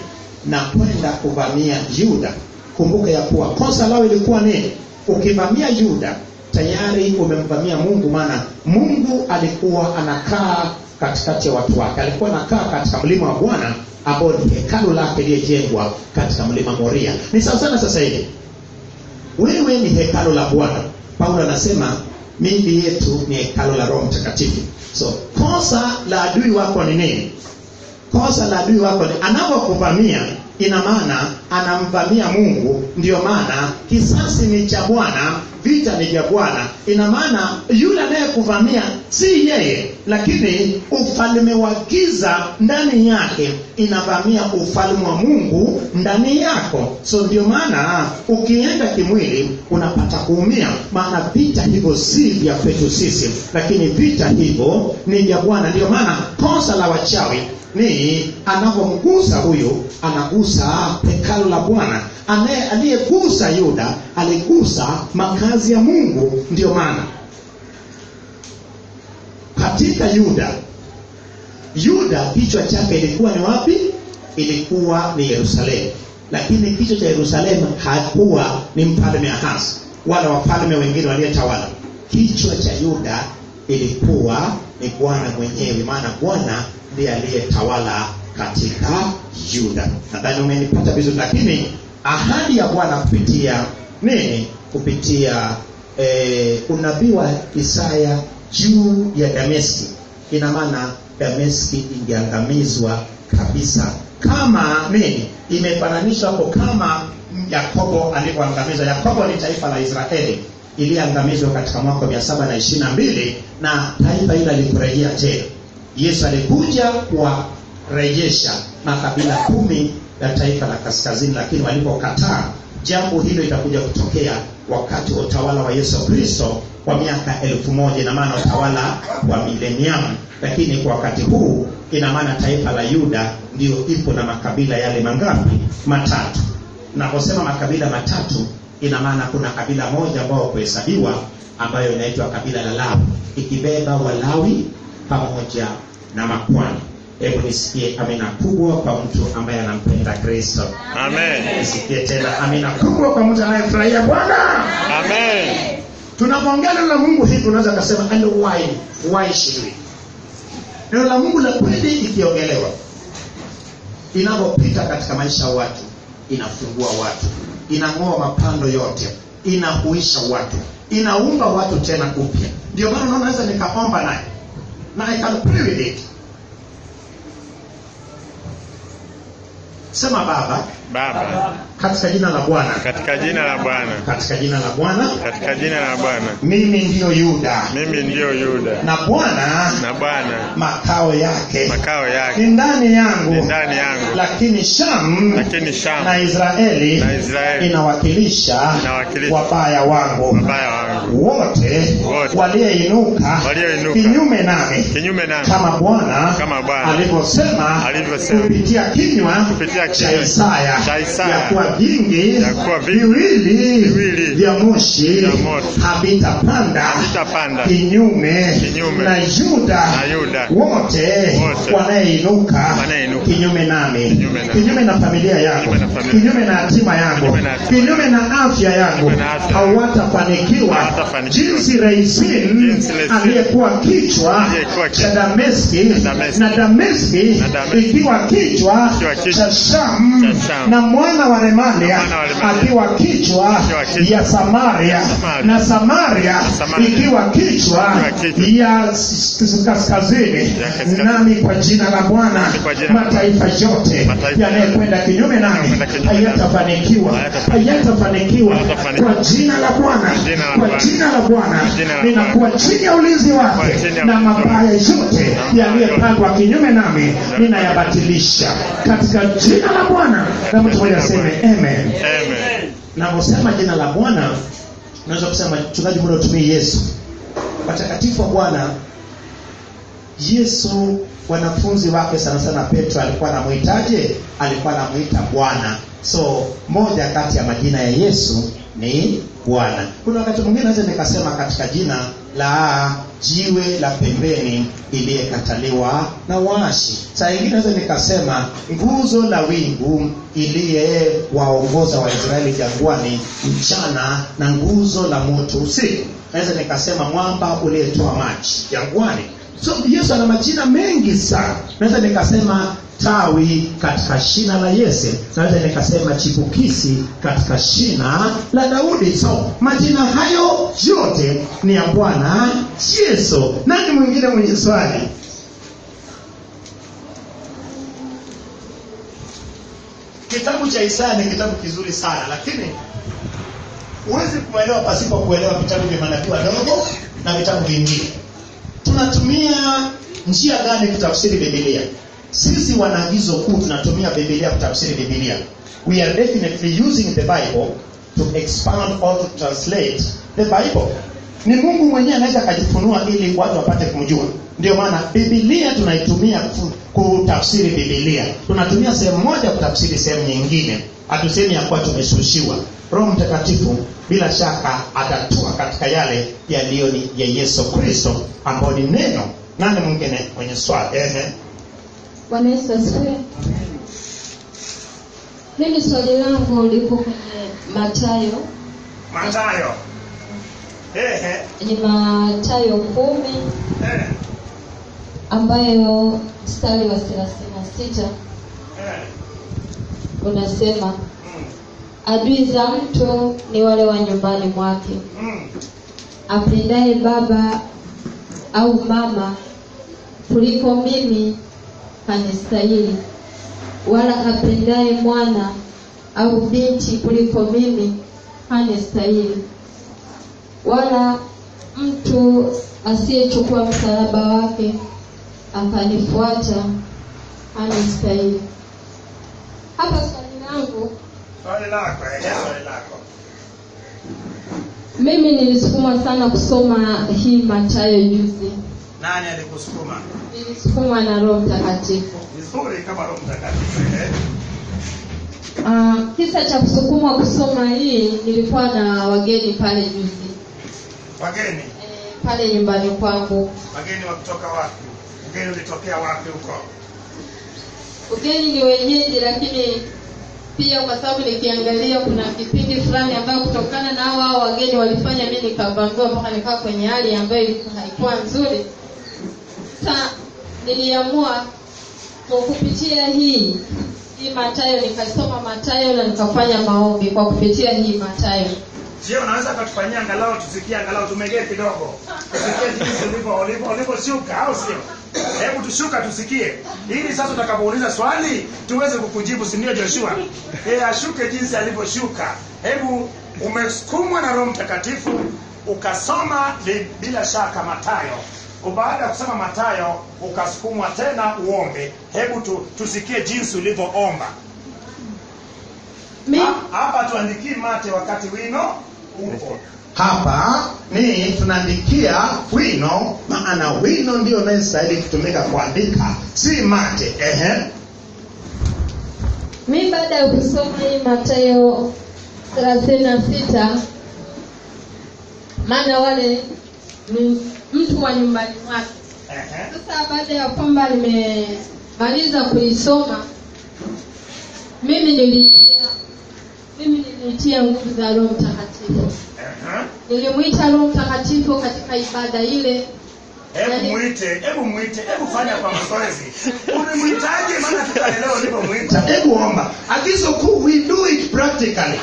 na kwenda kuvamia Yuda, kumbuka ya kuwa kosa lao ilikuwa nini? Ukivamia Yuda tayari umemvamia Mungu, maana Mungu alikuwa anakaa katikati ya watu wake. Alikuwa anakaa katika mlima wa Bwana ambao ni hekalu lake lililojengwa katika mlima Moria. Ni sawa sana sasa hivi wewe ni hekalu la Bwana. Paulo anasema miili yetu ni hekalu la Roho Mtakatifu. So kosa la adui wako ni nini? Kosa la adui wako ni anapokuvamia, ina maana anamvamia Mungu. Ndio maana kisasi ni cha Bwana, vita ni vya Bwana. Ina maana yule anayekuvamia si yeye, lakini ufalme wa giza ndani yake inavamia ufalme wa Mungu ndani yako. So ndio maana ukienda kimwili unapata kuumia, maana vita hivyo si vya kwetu sisi, lakini vita hivyo ni vya Bwana. Ndio maana kosa la wachawi ni anapomgusa huyu, anagusa hekalu la Bwana. Aliyegusa Yuda aligusa makazi ya Mungu. Ndio maana katika Yuda kichwa chake ilikuwa ni wapi? Ilikuwa ni Yerusalemu. Lakini kichwa cha Yerusalemu hakuwa ni mfalme Ahazi. wala wafalme wengine waliotawala. Kichwa cha Yuda ilikuwa ni Bwana mwenyewe, maana Bwana ndiye aliyetawala katika Yuda. Nadhani umenipata vizuri. Lakini ahadi ya Bwana kupitia nini? Kupitia unabii wa Isaya juu ya Dameski. Ina maana Dameski ingeangamizwa kabisa. Kama nini? Imefananishwa hapo kama Yakobo alivyoangamizwa. Yakobo ni taifa la Israeli, iliangamizwa katika mwaka 722 na taifa hilo likurejea tena. Yesu alikuja kuwarejesha makabila 10 ya taifa la kaskazini, lakini walipokataa, jambo hilo itakuja kutokea wakati wa utawala wa Yesu Kristo kwa miaka 1000, na maana utawala wa milenium. Lakini kwa wakati huu ina maana taifa la Yuda ndio ipo na makabila yale mangapi? Matatu. Naposema makabila matatu, ina maana kuna kabila moja ambao kuhesabiwa ambayo inaitwa kabila la Lawi, ikibeba Walawi pamoja na makwani. Hebu nisikie amina kubwa kwa mtu ambaye anampenda Kristo. Amen. Nisikie tena amina kubwa kwa mtu anayefurahia Bwana. Amen. Tunapoongea neno la Mungu hivi unaweza kusema and why should we? Neno la Mungu la kweli ikiongelewa, inapopita katika maisha ya watu, inafungua watu, inang'oa mapando yote, inahuisha watu, inaumba watu tena upya. Ndio maana unaona naweza nikaomba naye na I can pray with it. Sema Baba, katika jina la Bwana, katika jina la Bwana, katika jina la Bwana, katika jina la Bwana, mimi ndio Yuda, mimi ndio Yuda, na Bwana makao yake ni ndani yangu, lakini Sham na Israeli inawakilisha wabaya wangu wote walioinuka kinyume nami, kama Bwana alivyosema kupitia kinywa cha Isaya, ya kuwa vingi viwili vya moshi havitapanda kinyume na Yuda wote wanainuka kinyume nami, kinyume na familia yangu, kinyume na hatima yangu, kinyume na afya yangu, hawatafanikiwa. Jinsi Rezin aliyekuwa kichwa cha Dameski, na Dameski ikiwa kichwa cha Sham, na mwana wa Remalia akiwa kichwa ya Samaria, na Samaria ikiwa kichwa ya kaskazini. Nami kwa jina la Bwana, mataifa yote yanayokwenda kinyume nami hayatafanikiwa, hayatafanikiwa kwa jina la Bwana, kwa jina la Bwana. Ninakuwa chini ya ulinzi wake, na mabaya yote yaliyopangwa kinyume nami ninayabatilisha katika jina la Bwana. Na mtu mmoja aseme amen. Amen. Naposema jina la Bwana, unaweza kusema mchungaji mbona utumie Yesu? Watakatifu wa Bwana, Yesu wanafunzi wake sana sana Petro alikuwa anamuitaje? Alikuwa anamuita Bwana. So moja kati ya majina ya Yesu ni Bwana. Kuna wakati mwingine naweza nikasema katika jina la jiwe la pembeni iliyekataliwa na waashi. Saa nyingine naweza nikasema nguzo la wingu iliyewaongoza Waisraeli jangwani mchana na nguzo la moto usiku. Naweza nikasema mwamba uliyetoa maji jangwani. So Yesu ana majina mengi sana. Naweza nikasema tawi katika shina la Yese, naweza nikasema chipukisi katika shina la Daudi. So majina hayo yote ni ya Bwana Yesu. Nani mwingine mwenye swali? Kitabu cha Isaya ni kitabu kizuri sana, lakini huwezi kuelewa pasipo kuelewa vitabu vya manabii wadogo na vitabu vingine. Tunatumia njia gani kutafsiri Biblia? Sisi wanaagizo kuu tunatumia Biblia kutafsiri Biblia. We are definitely using the Bible to expand or to translate the Bible. Ni Mungu mwenyewe anaweza kujifunua ili watu wapate kumjua. Ndio maana Biblia tunaitumia kutafsiri Biblia. Tunatumia sehemu moja kutafsiri sehemu nyingine. Hatusemi ya kuwa tumeshushiwa. Roho Mtakatifu bila shaka atatoa katika yale yaliyo ni ya Yesu Kristo ambao ni neno. Nani mwingine mwenye swali? Bwana Yesu asifiwe. Mimi swali langu liko kwenye Mathayo ni Mathayo 10 ambayo mstari wa 36 unasema adui za mtu ni wale wa nyumbani mwake. Apendaye baba au mama kuliko mimi hanistahili, wala apendaye mwana au binti kuliko mimi hanistahili, wala mtu asiyechukua msalaba wake akanifuata hanistahili. Hapa swali lako. Mimi nilisukuma sana kusoma hii Mathayo juzi. Nani alikusukuma? Nilisukuma na Roho Mtakatifu. Vizuri kama Roho Mtakatifu. Kisa cha kusukuma kusoma hii, nilikuwa na wageni pale juzi. Wageni? Pale nyumbani kwangu. Wageni kutoka wapi? Wageni ulitokea wapi huko? Wageni ni wenyeji, lakini pia kwa sababu nikiangalia kuna kipindi fulani ambayo kutokana na hao wageni walifanya mimi nikabambiwa mpaka nikaa kwenye hali ambayo haikuwa nzuri. Sasa niliamua kwa kupitia hii Mathayo, nikasoma Mathayo na nikafanya maombi kwa kupitia hii Mathayo. Sio unaweza kutufanyia angalau tusikie, angalau tumegee kidogo. Tusikie jinsi ulivyoshuka au sio? Hebu tushuka tusikie. Ili sasa utakapouliza swali tuweze kukujibu, si ndio Joshua? Ashuke jinsi alivyoshuka. Hebu umesukumwa na Roho Mtakatifu ukasoma bila shaka Mathayo. Baada ya kusoma Mathayo ukasukumwa tena uombe. Hebu tusikie jinsi ulivyoomba. Hapa tuandikie mate wakati wino upo. Hapa ni tunaandikia wino, maana wino ndio unastahili kutumika kuandika, si mate. Mimi baada ya kusoma hii Mathayo 36, maana wale ni mtu wa nyumbani mwake. Sasa baada ya kwamba nimemaliza kuisoma, mimi nilitia nguvu za Roho Mtakatifu. Nilimuita Roho Mtakatifu katika ibada ile. Hebu fanya kwa mazoezi. Unamuitaje? Maana tutaelewa ulipomuita. Hebu omba. Agizo kuu, we do it practically.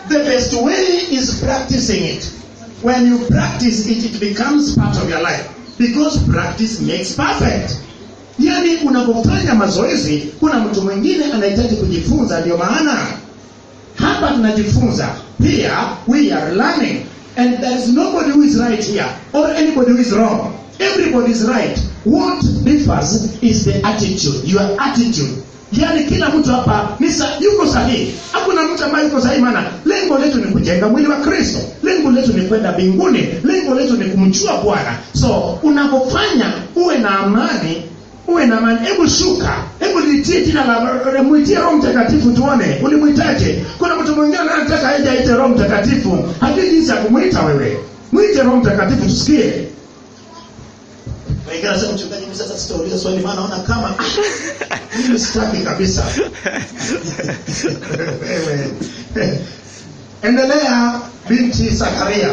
The best way is practicing it. When you practice it, it becomes part of your life. Because practice makes perfect. Yaani unapofanya mazoezi, kuna mtu mwingine anahitaji kujifunza, ndio maana hapa tunajifunza. Pia we are learning, and there is nobody who is right here or anybody who is wrong. Everybody is right. What differs is the attitude, your attitude. Yaani kila mtu hapa yuko sahihi. Hakuna mtu ambaye yuko sahihi, maana lengo letu ni kujenga mwili wa Kristo. Lengo letu ni kwenda mbinguni. Lengo letu ni kumjua Bwana. So unapofanya uwe na amani. Hebu shuka. Hebu litie jina la muitie Roho Mtakatifu tuone. Ulimuitaje? Kuna mtu mwingine anataka aje aite Roho Mtakatifu. Hajui jinsi ya kumuita wewe. Muite Roho Mtakatifu tusikie. Wengine wanasema mchungaji, mimi sasa sitauliza swali maana naona kama mimi sitaki kabisa. Wewe. Endelea binti Zakaria.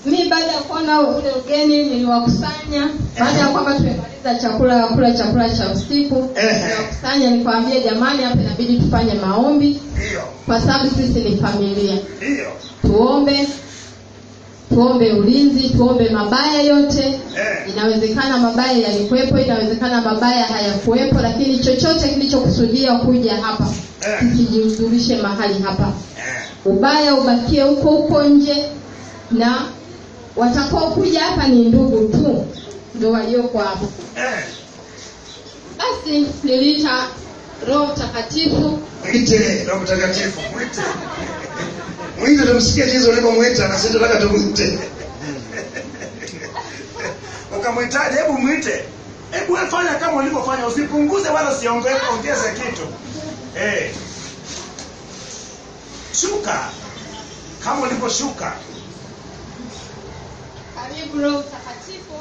Mimi baada ya kuona ule ugeni niliwakusanya. Baada ya kwamba tumemaliza kula chakula cha usiku, niliwakusanya nikwambia jamani, hapa inabidi tufanye maombi. Ndio. Kwa sababu sisi ni familia. Ndio. Tuombe ulinzi, tuombe mabaya yote. Inawezekana mabaya yalikuwepo, inawezekana mabaya hayakuwepo, lakini chochote kilichokusudia kuja hapa kijihudhurishe mahali hapa. Ubaya ubakie huko nje, na watakao kuja hapa ni ndugu tu ndio walioko hapa. Basi niliita Roho Mtakatifu. Roho Mtakatifu, mwite tumsikie jinsi ulivyomwita, na sisi tunataka tumwite. Ukamwitaje? Hebu mwite. Hebu fanya kama ulivyofanya, usipunguze wala usiongeze kitu. Shuka kama ulivyoshuka. Karibu Roho Mtakatifu.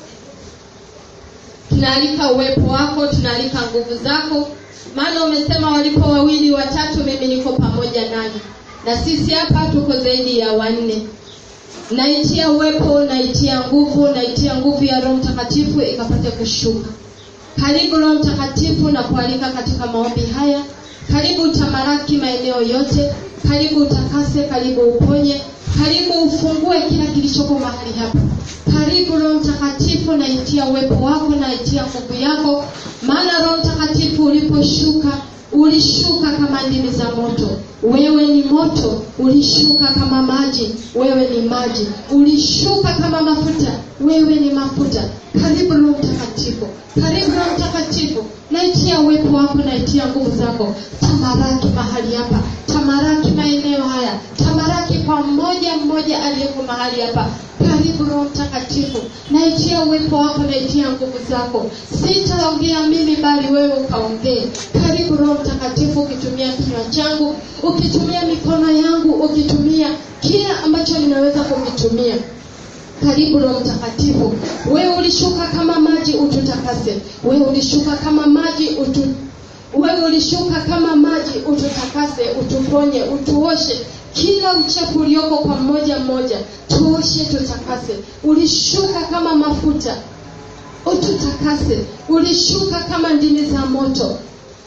Tunaalika uwepo wako, tunaalika nguvu zako. Maana umesema walipo 2 watatu mimi niko pamoja nanyi. Na sisi hapa tuko zaidi ya 4. naitia uwepo, naitia nguvu ya Roho Mtakatifu ikapate kushuka. Karibu Roho Mtakatifu na kualika katika maombi haya. Karibu utamaraki maeneo yote. Karibu utakase, karibu uponye, karibu ufungue kila kilichoko mahali hapa. Karibu Roho Mtakatifu, naitia uwepo wako, naitia nguvu yako. Maana Roho Mtakatifu uliposhuka, ulishuka kama ndimi za moto. Wewe ni moto. Ulishuka kama maji. Wewe ni maji. Ulishuka kama mafuta. Wewe ni mafuta. Karibu Roho Mtakatifu. Karibu Roho Mtakatifu. Naitia uwepo wako, naitia nguvu zako. Tamaraki mahali hapa. Tamaraki maeneo haya. Tamaraki kwa mmoja aliyeko mahali hapa. Karibu Roho Mtakatifu. Naitia uwepo wako, naitia nguvu zako. Sitaongea mimi bali wewe ukaongee. Karibu Roho Mtakatifu, ukitumia kinywa changu, ukitumia mikono yangu, ukitumia kila ambacho ninaweza kukitumia. Karibu Roho Mtakatifu. Wewe ulishuka kama maji, ututakase. Wewe ulishuka kama maji, ututakase, utuponye, utuoshe kila uchafu ulioko kwa mmoja. Tuoshe, tutakase. Ulishuka kama mafuta, ututakase. Ulishuka kama ndimi za moto.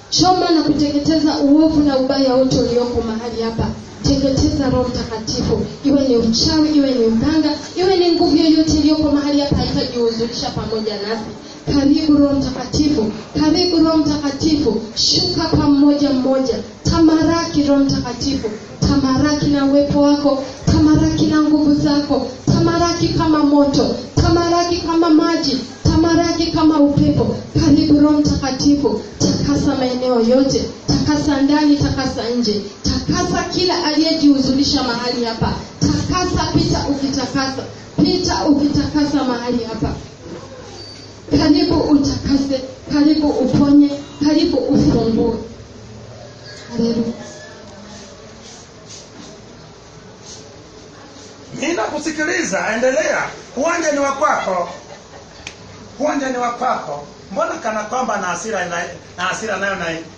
Choma na kuteketeza uovu na ubaya wote ulioko mahali hapa. Teketeza Roho Mtakatifu. Iwe ni uchawi, iwe ni uganga, iwe ni nguvu yoyote iliyoko mahali hapa itajihuzulisha pamoja nasi. Karibu Roho Mtakatifu. Karibu Roho Mtakatifu. Shuka kwa mmoja. Tamaraki Roho Mtakatifu. Tamaraki na uwepo wako. Tamaraki na nguvu zako. Tamaraki kama moto. Tamaraki kama maji. Tamaraki kama upepo. Karibu Roho Mtakatifu. Takasa maeneo yote. Takasa ndani, takasa nje. Takasa kila aliyejihuzulisha mahali hapa. Takasa, pita ukitakasa mahali hapa. Karibu utakase, karibu uponye, karibu ufungue. Haleluya. Ninakusikiliza, endelea. Uwanja ni wa kwako. Mbona kana kwamba na hasira nayo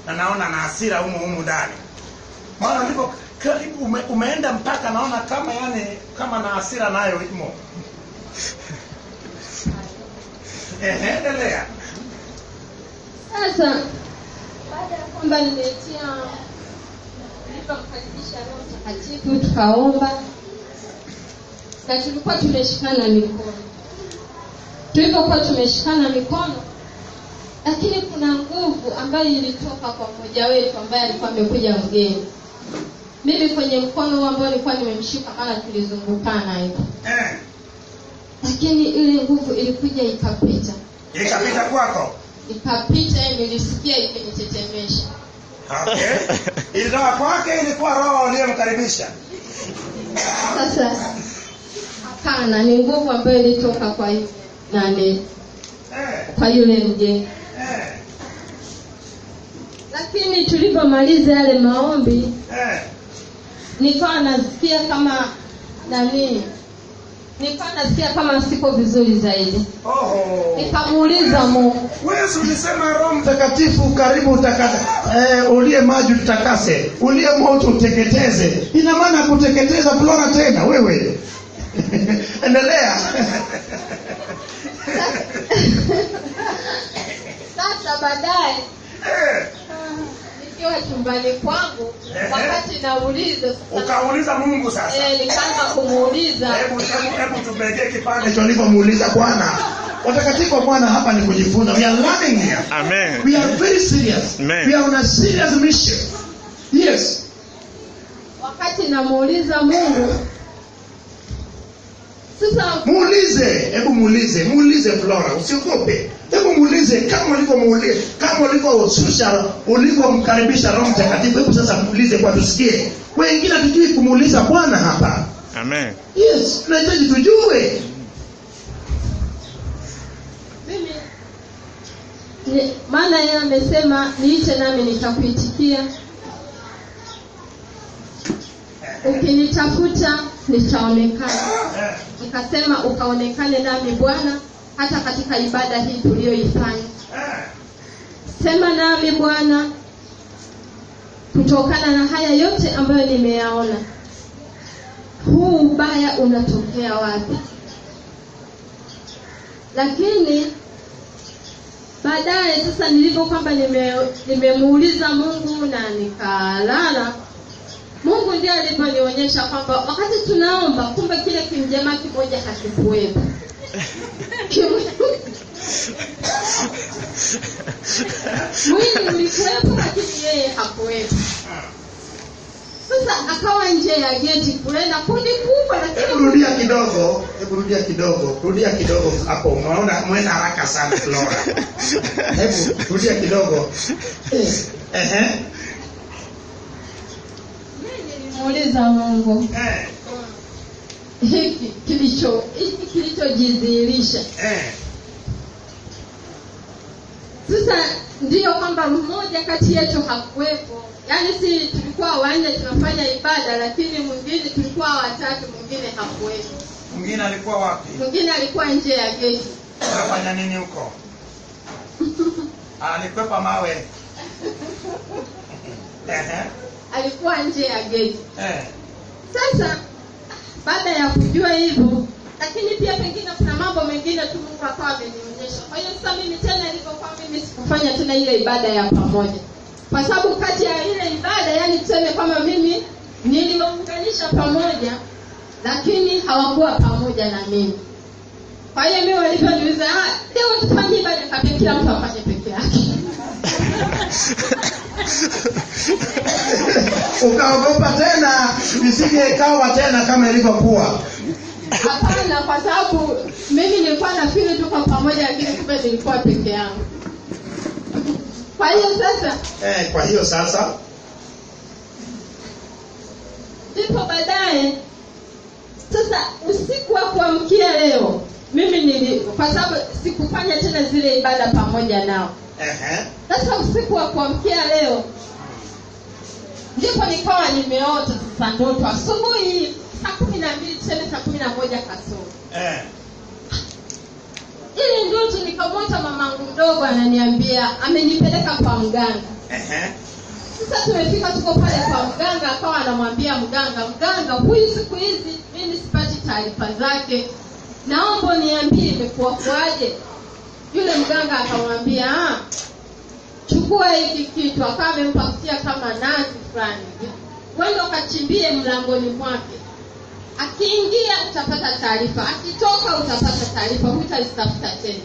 na naona na hasira humu ndani. Maana ndipo karibu umeenda mpaka naona kama na hasira nayo imo. Endelea. Sasa baada ya kwamba nilikamkaribisha Roho Mtakatifu, tukaomba na tulikuwa tumeshikana mikono. Tulipokuwa tumeshikana mikono, lakini kuna nguvu ambayo ilitoka kwa mmoja wetu ambaye alikuwa amekuja mgeni. Mimi kwenye mkono ambao nilikuwa nimemshika, maana tulizungukana hivi. Lakini ile nguvu ilikuja ikapita. Ikapita kwako? Ikapita, nilisikia ikinitetemesha. Okay. Ilitoka kwake, ilikuwa Roho aliyemkaribisha. Sasa hapana, ni nguvu ambayo ilitoka kwa kwa yule mgeni. Lakini tulipomaliza yale maombi, nikawa nasikia kama siko vizuri zaidi. Nikamuuliza Mungu, wewe ulisema Roho Mtakatifu karibu utakase, ulie maji utakase, ulie moto uteketeze. Ina maana kuteketeza Flora tena wewe. Endelea. Sasa baadaye nikiwa chumbani kwangu, wakati nauliza, ukauliza Mungu sasa. Nikaanza kumuuliza. Hebu tupelekee kipande cha nilipomuuliza Bwana. Watakatifu wa Bwana, hapa ni kujifunza. We are learning here. Amen. We are very serious. Amen. We are on a serious mission. Yes. Wakati namuuliza Mungu, sasa muulize Flora, usiogope. Hebu muulize kama ulivyomkaribisha Roho Mtakatifu. Hebu sasa muulize kwa tusikie. Wengine hatujui kumuuliza Bwana hapa. Amen. Yes, tunahitaji tujue. Maana yeye amesema niite nami nitakuitikia. Ukinitafuta nitaonekana. Nikasema ukaonekane nami Bwana, hata katika ibada hii tuliyoifanya. Sema nami Bwana, kutokana na haya yote ambayo nimeyaona. Huu ubaya unatokea wapi. Lakini baadaye sasa nilipo kwamba nimemuuliza Mungu na nikalala, Mungu ndiye aliponionyesha kwamba wakati tunaomba kumbe kile kimjamaa kimoja hakikuwepo. Mwili ulikuwepo lakini yeye hakuwepo. Sasa akawa nje ya geti kule na kundi kubwa, lakini rudia kidogo hapo. Unaona mwenda haraka sana Flora. Hebu rudia kidogo. Muuliza Mungu. Hiki kilichojidhihirisha. Sasa ndio kwamba mmoja kati yetu hakuwepo. Yaani si tulikuwa wanne tunafanya ibada, lakini mwingine tulikuwa watatu, mwingine hakuwepo. Mwingine alikuwa wapi? Mwingine alikuwa nje ya geti. Anafanya nini huko? Alikwepa mawe. Alikuwa nje ya geti. Sasa baada ya kujua hivyo, lakini pia pengine kuna mambo mengine tu Mungu akawa amenionyesha. Kwa hiyo sasa mimi tena nilipokuwa mimi sikufanya tena ile ibada ya pamoja. Kwa sababu kati ya ile ibada, yani tuseme kama mimi niliwaunganisha pamoja, lakini hawakuwa pamoja na mimi. Kwa hiyo mimi waliponiuliza, leo tufanye ibada, kabla kila mtu afanye peke yake. Ukaogopa tena nisije ikawa tena kama ilivyokuwa. Hapana, kwa sababu mimi nilikuwa nafikiri tuko pamoja, lakini kumbe nilikuwa peke yangu. Kwa hiyo sasa ndipo baadaye sasa usiku wa kuamkia leo mimi kwa sababu sikufanya tena zile ibada pamoja nao. Sasa usiku wa kuamkia leo ndipo nikawa nimeota sasa ndoto asubuhi saa 12 tuseme saa 11 kasoro. Ile ndoto nikamwota mamangu mdogo ananiambia amenipeleka kwa mganga. Sasa tumefika tuko pale kwa mganga, akawa anamwambia mganga huyu siku hizi mimi sipati taarifa zake. Naomba niambie imekuwa kwaje. Yule mganga akamwambia, chukua hiki kitu, akawa amempatia kama nazi fulani. Wewe ukachimbie mlangoni mwake. Akiingia utapata taarifa, akitoka utapata taarifa, hutaitafuta tena.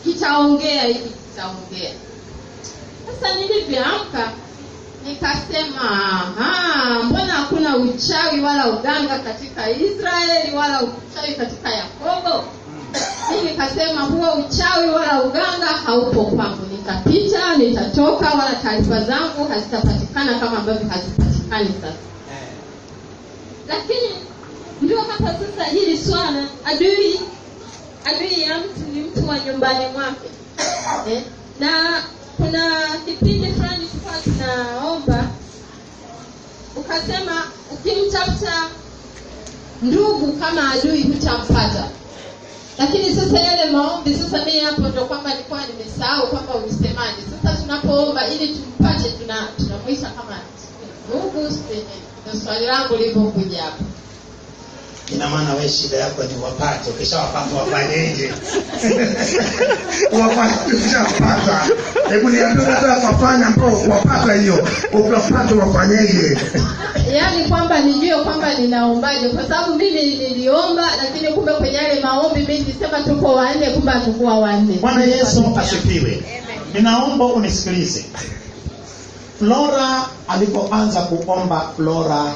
Kitaongea hivi, kitaongea. Sasa nilivyoamka nikasema, mbona hakuna uchawi wala uganga katika Israeli wala uchawi katika Yakobo? Mimi nikasema huo uchawi wala uganga haupo kwangu. Nitapita, nitatoka, wala taarifa zangu hazitapatikana kama ambavyo hazipatikani sasa. Lakini ndio hapa sasa hili swala adui ya mtu ni mtu wa nyumbani mwake. Na kuna kipindi fulani tulikuwa tunaomba, ukasema ukimtafuta ndugu kama adui hutampata. Lakini sasa yale maombi sasa mimi hapo ndio kwamba nilikuwa nimesahau kwamba ulisemaje. Sasa tunapoomba ili tumpate tunamuita kama ndugu. Ndio swali langu lilipokuja hapo. Ina maana wewe shida yako ni wapate, ukishawapata wafanyeje? Ukishawapata, hebu niambie sasa wafanya mpaka wapata hiyo. Ukipata wafanyeje? Yaani kwamba nijue kwamba ninaombaje, kwa sababu mimi niliomba lakini kumbe kwenye yale maombi mimi nilisema tuko wanne, kumbe hatukuwa wanne. Bwana Yesu asifiwe. Ninaomba unisikilize. Flora alipoanza kuomba, Flora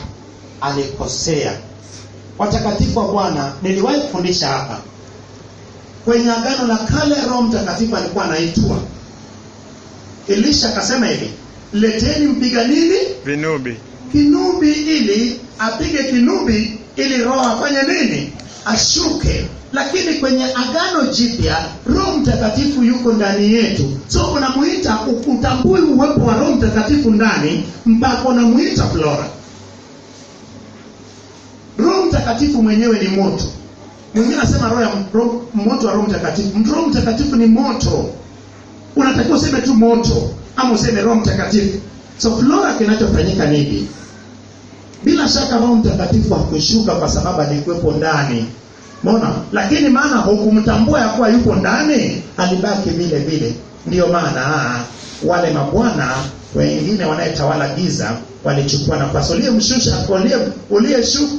alikosea. Watakatifu wa Bwana, niliwahi kufundisha hapa. Kwenye Agano la Kale Roho Mtakatifu alikuwa anaitwa. Elisha akasema hivi, leteni mpiga nini? Kinubi ili apige kinubi ili Roho afanye nini? Ashuke. Lakini kwenye Agano Jipya Roho Mtakatifu yuko ndani yetu. So unamuita, utambui uwepo wa Roho Mtakatifu ndani mpaka unamuita Flora. Roho Mtakatifu mwenyewe ni moto. Mwingine anasema moto wa Roho Mtakatifu. Roho Mtakatifu ni moto. Unatakiwa useme tu moto ama useme Roho Mtakatifu. So Flora kinachofanyika nini? Bila shaka Roho Mtakatifu hakushuka kwa sababu alikuwepo ndani. Umeona? Lakini maana hukumtambua ya kuwa yupo ndani, alibaki vile vile. Ndio maana wale mabwana wengine wanayetawala giza walichukua nafasi.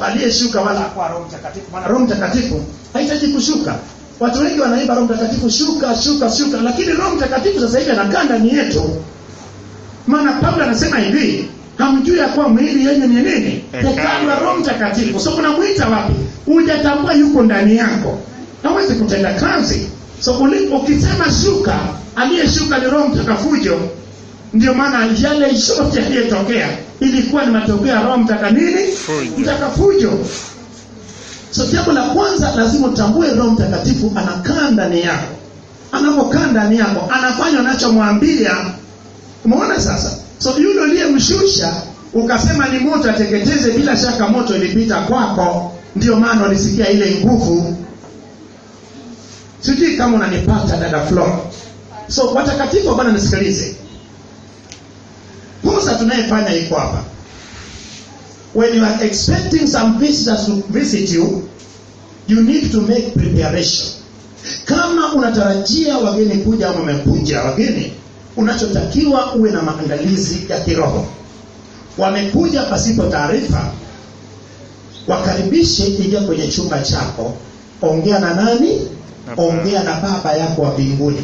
Aliyeshuka wala kwa Roho Mtakatifu. Maana Roho Mtakatifu hahitaji kushuka. Watu wengi wanaimba Roho Mtakatifu shuka, lakini Roho Mtakatifu sasa hivi anakaa ndani yetu. Maana Paulo anasema hivi, hamjui ya kuwa mwili yenye ni nini? Hekalu la Roho Mtakatifu. So unamuita wapi? Hujatambua yuko ndani yako, hawezi kutenda kazi. So ukisema shuka, aliyeshuka ni Roho Mtakatifu. Ndio maana yale yote yaliyotokea ilikuwa ni matokeo ya Roho Mtakatifu. So jambo la kwanza lazima utambue Roho Mtakatifu anakaa ndani yako. Anapokaa ndani yako, anafanya unachomwambia. Umeona sasa? So yule aliyemshusha ukasema ni moto ateketeze, bila shaka moto ilipita kwako. Ndio maana ulisikia ile nguvu. Sijui kama unanipata dada Flo. So watakatifu bwana nisikilize. Kosa tunayefanya iko hapa. When you are expecting some visitors to visit you, you need to make preparation. Kama unatarajia wageni kuja au umekuja wageni, unachotakiwa uwe na maandalizi ya kiroho. Wamekuja pasipo taarifa, wakaribishe, ingia kwenye chumba chako, ongea na nani? Ongea na Baba yako wa mbinguni.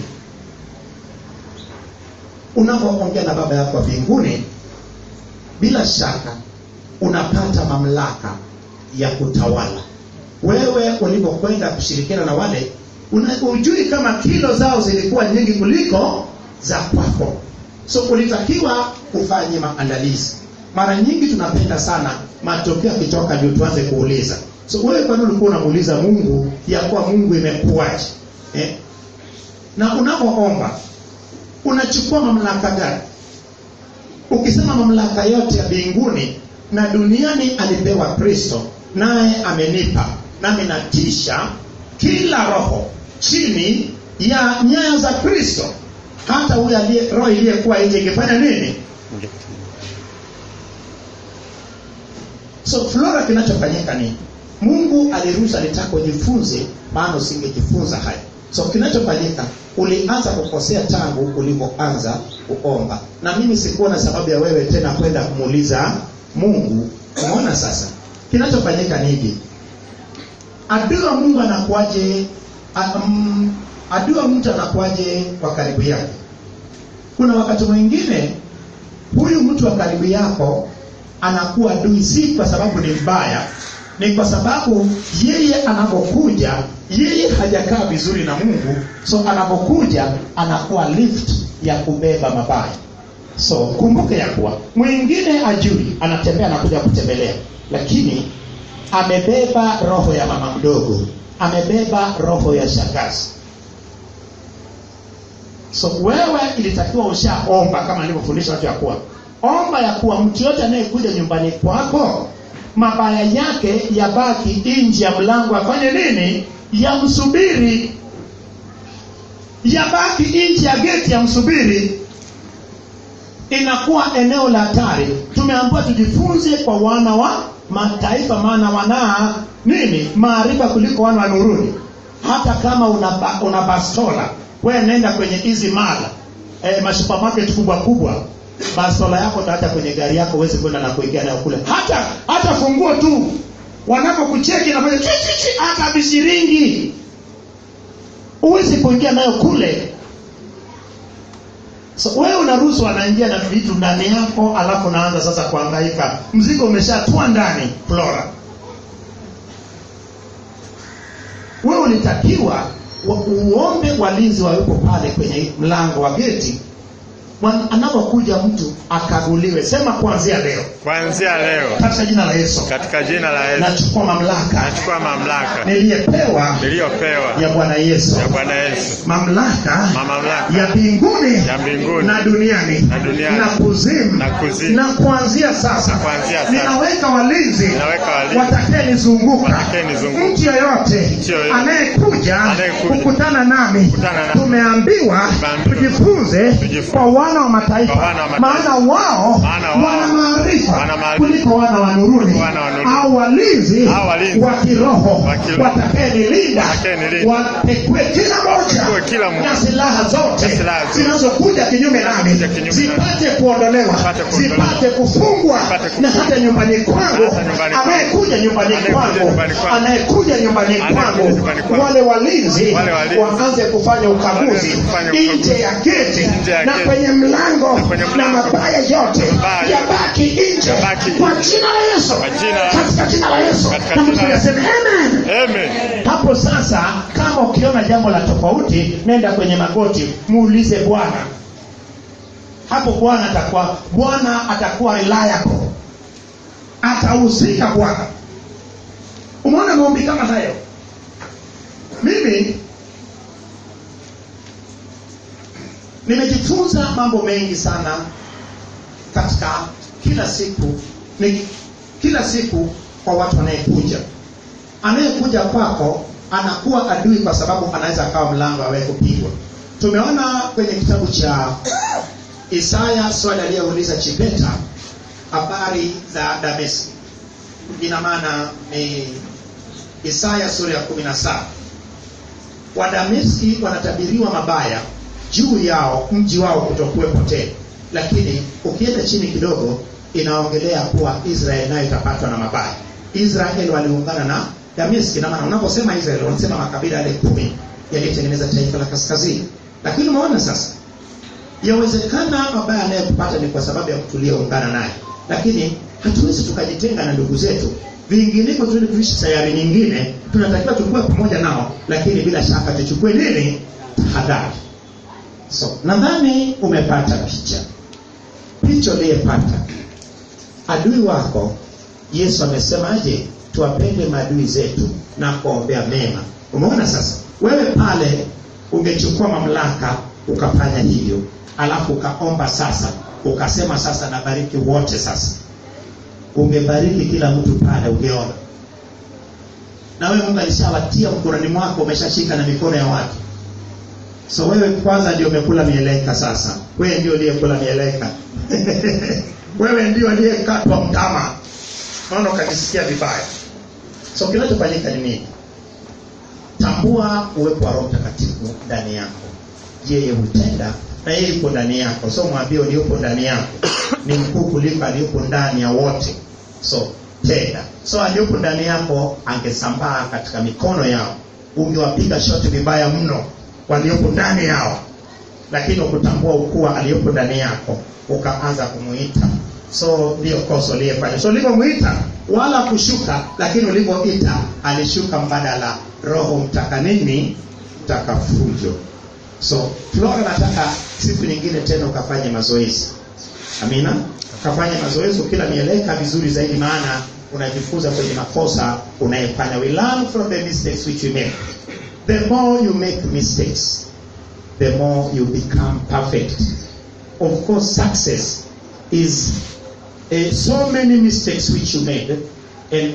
Unapoongea na Baba yako wa mbinguni, bila shaka unapata mamlaka ya kutawala. Wewe ulipokwenda kushirikiana na wale, unajui kama kilo zao zilikuwa nyingi kuliko za kwako. So ulitakiwa ufanye maandalizi. Mara nyingi tunapenda sana matokeo yakitoka ndio tuanze kuuliza. So wewe kwa nini ulikuwa unamuuliza Mungu ya kuwa Mungu imekuaje? Na unapoomba unachukua mamlaka gani? Ukisema mamlaka yote ya mbinguni na duniani alipewa Kristo, naye amenipa, nami natisha kila roho chini ya nyayo za Kristo. Hata huyu roho iliyekuwa nje ingefanya nini? So Flora, kinachofanyika ni Mungu aliruhusu, alitaka ujifunze, maana usingejifunza haya. So kinachofanyika, ulianza kukosea tangu ulipoanza kuomba. Na mimi sikuwa na sababu ya wewe tena kwenda kumuuliza Mungu. Umeona sasa? Kinachofanyika ni hivi. Adui wa Mungu anakuaje? Adui wa mtu anakuaje kwa karibu yake? Kuna wakati mwingine huyu mtu wa karibu yako anakuwa adui, si kwa sababu ni mbaya, ni kwa sababu yeye anapokuja, yeye hajakaa vizuri na Mungu. So anapokuja anakuwa lift ya kubeba mabaya. So kumbuke ya kuwa mwingine ajui, anatembea na kuja kutembelea, lakini amebeba roho ya mama mdogo, amebeba roho ya shangazi. So wewe ilitakiwa ushaomba, kama nilivyofundisha watu ya kuwa omba ya kuwa mtu yote anayekuja nyumbani kwako, mabaya yake yabaki nje ya mlango, afanye nini? Yamsubiri. Yabaki nje ya geti, yamsubiri. Inakuwa eneo la hatari. Tumeambiwa tujifunze kwa wana wa mataifa, maana wana nini? Maarifa kuliko wana wa nuruni. Hata kama una bastola, wewe nenda kwenye hizi mala masupermarket kubwa, bastola yako hata kwenye gari yako uweze kwenda na kuingia nayo kule. Hata funguo tu wanapokucheki na kwenye hata bishiringi uweze kuingia nayo kule. So wewe unaruhusu wanaingia na vitu ndani yako, alafu naanza sasa kuhangaika. Mzigo umeshatua ndani. Flora, wewe ulitakiwa uombe walinzi wawepo pale kwenye mlango wa geti. Anapokuja mtu akaguliwe, sema kuanzia leo. Kuanzia leo. Katika jina la Yesu. Katika jina la Yesu. Nachukua mamlaka. Niliyopewa ya Bwana Yesu. Mamlaka ya mbinguni na duniani. Na kuzimu. Na kuanzia sasa. Ninaweka walinzi watakayenizunguka. Mtu yoyote anayekuja kukutana nami. Tumeambiwa tujifunze kwa wana wa mataifa, maana wao wana maarifa kuliko wana wa nuruni, au walinzi wa kiroho watakayenilinda, watekwe kila moja na silaha zote zinazokuja kinyume nami zipate kuondolewa, zipate kufungwa, na hata nyumbani kwangu, anayekuja nyumbani kwangu, wale walinzi waanze kufanya ukaguzi nje ya geti na kwenye mlango, na mabaya yote yabaki nje kwa jina la Yesu, katika jina la Yesu. Na mtu anasema amen. Hapo sasa, kama ukiona jambo la tofauti, nenda kwenye magoti, muulize Bwana. Hapo Bwana atakuwa ila yako, atahusika Bwana. Umeona maombi kama hayo? Mimi nimejifunza mambo mengi sana katika kila siku kwa watu anayekuja kwako anakuwa adui, kwa sababu anaweza akawa mlango awe kupigwa. Tumeona kwenye kitabu cha Isaya swali aliyouliza Chipeta habari za Dameski. Ina maana ni Isaya sura ya 17. Wa Dameski wanatabiriwa mabaya juu yao, mji wao kutokuwepo tena. Lakini ukienda chini kidogo inaongelea kuwa Israeli nayo itapatwa na mabaya. Israeli waliungana na Dameski, na maana unaposema Israeli unasema makabila yale 10 yaliyotengeneza taifa la kaskazini. Lakini umeona sasa, yawezekana mabaya yanayopata ni kwa sababu ya kutuliaungana naye. Lakini hatuwezi tukajitenga na ndugu zetu. Vinginevyo tuishi sayari nyingine, tunatakiwa tukue pamoja nao, lakini bila shaka tuchukue nini? Tahadhari. So, nadhani umepata picha uliyepata. Adui wako, Yesu amesemaje? Tuwapende maadui zetu na kuombea mema. Umeona sasa? Wewe pale ungechukua mamlaka ukafanya hivyo, alafu ukaomba sasa, ukasema sasa nabariki wote sasa. Ungebariki kila mtu pale, ungeona. Na wewe Mungu alishawatia mkononi mwako, umeshashika na mikono ya watu. So wewe kwanza ndio umekula mieleka sasa. Wewe ndio uliyekula mieleka. Wewe ndio uliyekatwa mtama. Maana ukajisikia vibaya. So kinachofanyika ni nini? Tambua uwepo wa Roho Mtakatifu ndani yako. Yeye hutenda na yeye yupo ndani yako. So mwambie uliopo ndani yako ni mkuu kuliko aliyopo ndani ya wote. So tenda. So aliyopo ndani yako angesambaa katika mikono yao, ungewapiga shoti vibaya mno waliopo ndani yao. Lakini ukutambua ukuu aliyopo ndani yako, ukaanza kumuita. So ndio kosa uliyofanya. So ulipomuita wala kushuka, lakini ulipoita alishuka mbadala. Roho mtakafujo. So Flora, nataka siku nyingine tena ukafanye mazoezi. Amina. Ukafanye mazoezi ukila mieleka vizuri zaidi, maana unajifunza kwenye makosa unayofanya. We learn from the mistakes which we make. The more you make mistakes, the more you become perfect. Of course, success is so many mistakes which you made, and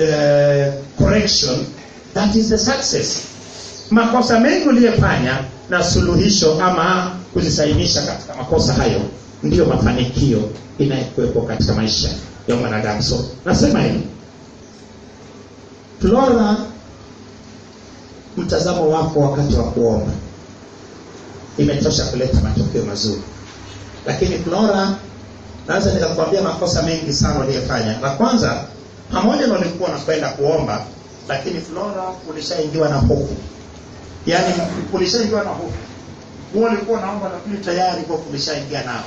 correction, that is the success. Makosa mengi uliyofanya na suluhisho ama kujisainisha katika makosa hayo, ndiyo mafanikio inayokuwepo katika maisha ya mwanadamu. So nasema hivi, Flora, mtazamo wako wakati wa kuomba imetosha kuleta matokeo mazuri. Lakini Flora, naweza nikakwambia makosa mengi sana uliyofanya. La kwanza, pamoja na ulikuwa unakwenda kuomba, lakini Flora ulishaingiwa na hofu. Yaani ulishaingiwa na hofu. Wewe ulikuwa unaomba lakini tayari hofu ulishaingia nao.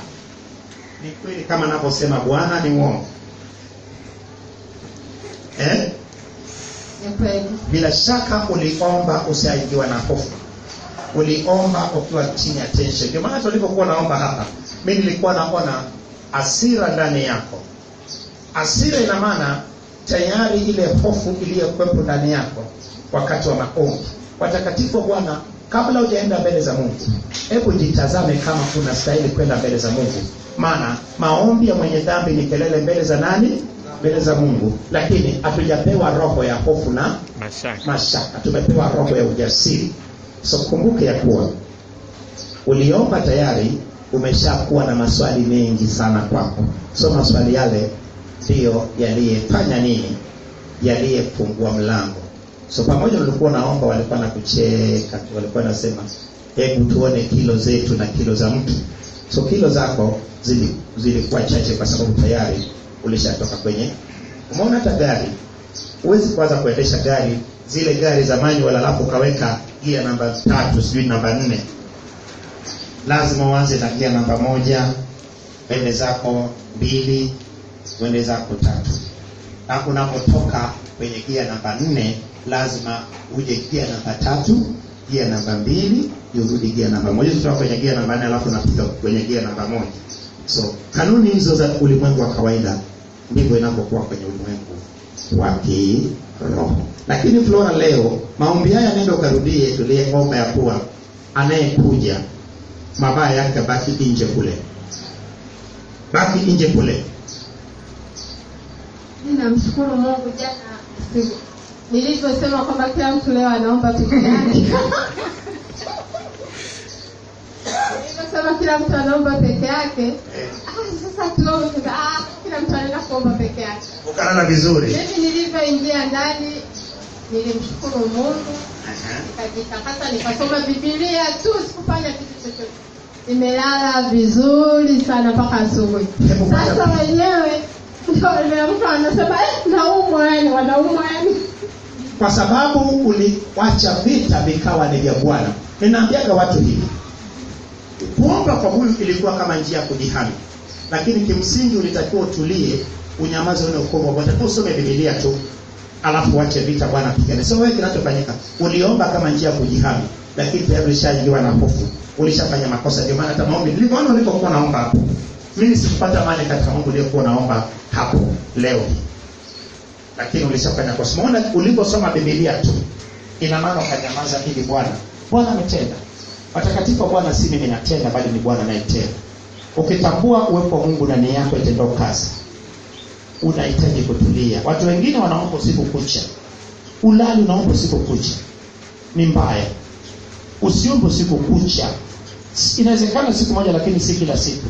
Ni kweli kama ninavyosema Bwana ni uongo? Ni kweli. Bila shaka uliomba usiingiwa na hofu. Uliomba ukiwa chini ya tension. Ndio maana tulipokuwa naomba hapa, mimi nilikuwa naona hasira ndani yako. Hasira ina maana tayari ile hofu iliyokuwepo ndani yako wakati wa maombi. Watakatifu wa Bwana, kabla hujaenda mbele za Mungu, hebu jitazame kama unastahili kwenda mbele za Mungu. Maana maombi ya mwenye dhambi ni kelele mbele za nani? Mbele za Mungu. Lakini hatujapewa roho ya hofu na mashaka. Tumepewa roho ya ujasiri. So kumbuke ya kuwa uliomba tayari umeshakuwa na maswali mengi sana kwako. So maswali yale ndio yaliyefanya nini? Yaliyefungua mlango. So pamoja walikuwa naomba, walikuwa na kucheka, walikuwa nasema hebu tuone kilo zetu na kilo za mtu. So kilo zako zilikuwa chache kwa sababu tayari ulishatoka kwenye. Umeona hata gari, huwezi kwanza kuendesha gari, zile gari za manual alafu kaweka gia namba 3 sijui namba 4. Lazima uanze na gia namba 1, ende zako 2, uende zako 3. Na unapotoka kwenye gia namba 4 lazima uje gia namba 3, gia namba 2, urudi gia namba 1. Kutoka kwenye gia namba 4 alafu unapiga kwenye gia namba 1. So kanuni hizo za ulimwengu wa kawaida ndivyo inapokuwa kwenye ulimwengu wa kiroho. Lakini Flora, leo maombi haya nenda ukarudie, tuliyeomba ya kuwa anayekuja mabaya yake baki nje kule. Baki nje kule. Ninamshukuru Mungu, jana nilivyosema kwamba kila mtu leo anaomba peke yake. Nilivyosema kila mtu anaomba peke yake. Sasa tuombe kila mtu anaenda kuomba peke yake. Ukalala vizuri. Mimi nilivyoingia ndani nilimshukuru Mungu. Nikajikakata nikasoma Biblia tu, sikufanya kitu chochote. Nimelala vizuri sana mpaka asubuhi. Sasa wenyewe ndio mtu anasema naumwa yani, wanaumwa yani. Kwa sababu uliacha vita vikawa ni vya Bwana. Ninaambiaga watu hivi, kuomba kwa huyu ilikuwa kama njia ya kujihami, lakini kimsingi ulitakiwa utulie, unyamaze, uone ukomo. Unatakiwa usome Biblia tu alafu uache vita, Bwana pigane. So wewe kinachofanyika, uliomba kama njia ya kujihami, lakini tayari ulishajiwa na hofu, ulishafanya makosa. Ndio maana hata maombi nilipoona ulipokuwa naomba hapo, mimi sikupata amani katika Mungu uliokuwa naomba hapo leo. Lakini ulishafanya kosa. Umeona uliposoma Biblia tu, ina maana ukanyamaza ili Bwana ametenda. Watakatifu wa Bwana si mimi natenda, bali ni Bwana anayetenda. Ukitambua uwepo wa Mungu ndani yako itendao kazi, unahitaji kutulia. Watu wengine wanaomba usiku kucha. Ulali unaomba usiku kucha, ni mbaya. Usiombe usiku kucha. Inawezekana siku moja, lakini si kila siku.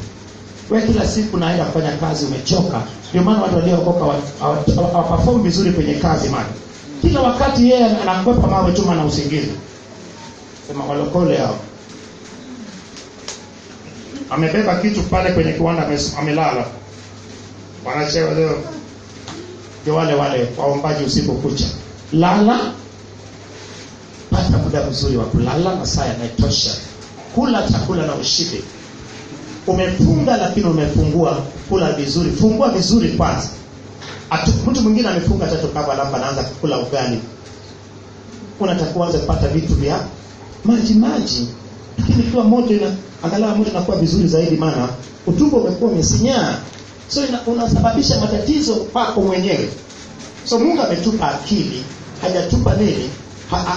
Wewe kila siku naenda kufanya kazi umechoka. Ndio maana watu waliokoka hawaperform vizuri kwenye kazi maana. Kila wakati yeye anakwepa mawe tu na usingizi. Sema walokole hao. Amebeba kitu pale kwenye kiwanda amelala. Wanachewa leo. Ndio wale waombaji usiku kucha. Lala. Pata muda mzuri wa kulala, masaa yanayotosha. Kula chakula na ushibe. Umefunga lakini umefungua, kula vizuri. Fungua vizuri kwanza. Mtu mwingine amefunga 3 kaba alafu anaanza kula ugali. Unatakiwa anza kupata vitu vya maji. Lakini kwa moto angalau moto inakuwa vizuri zaidi, maana utumbo umekuwa umesinyaa. So unasababisha matatizo kwako mwenyewe. So Mungu ametupa akili, hajatupa nini?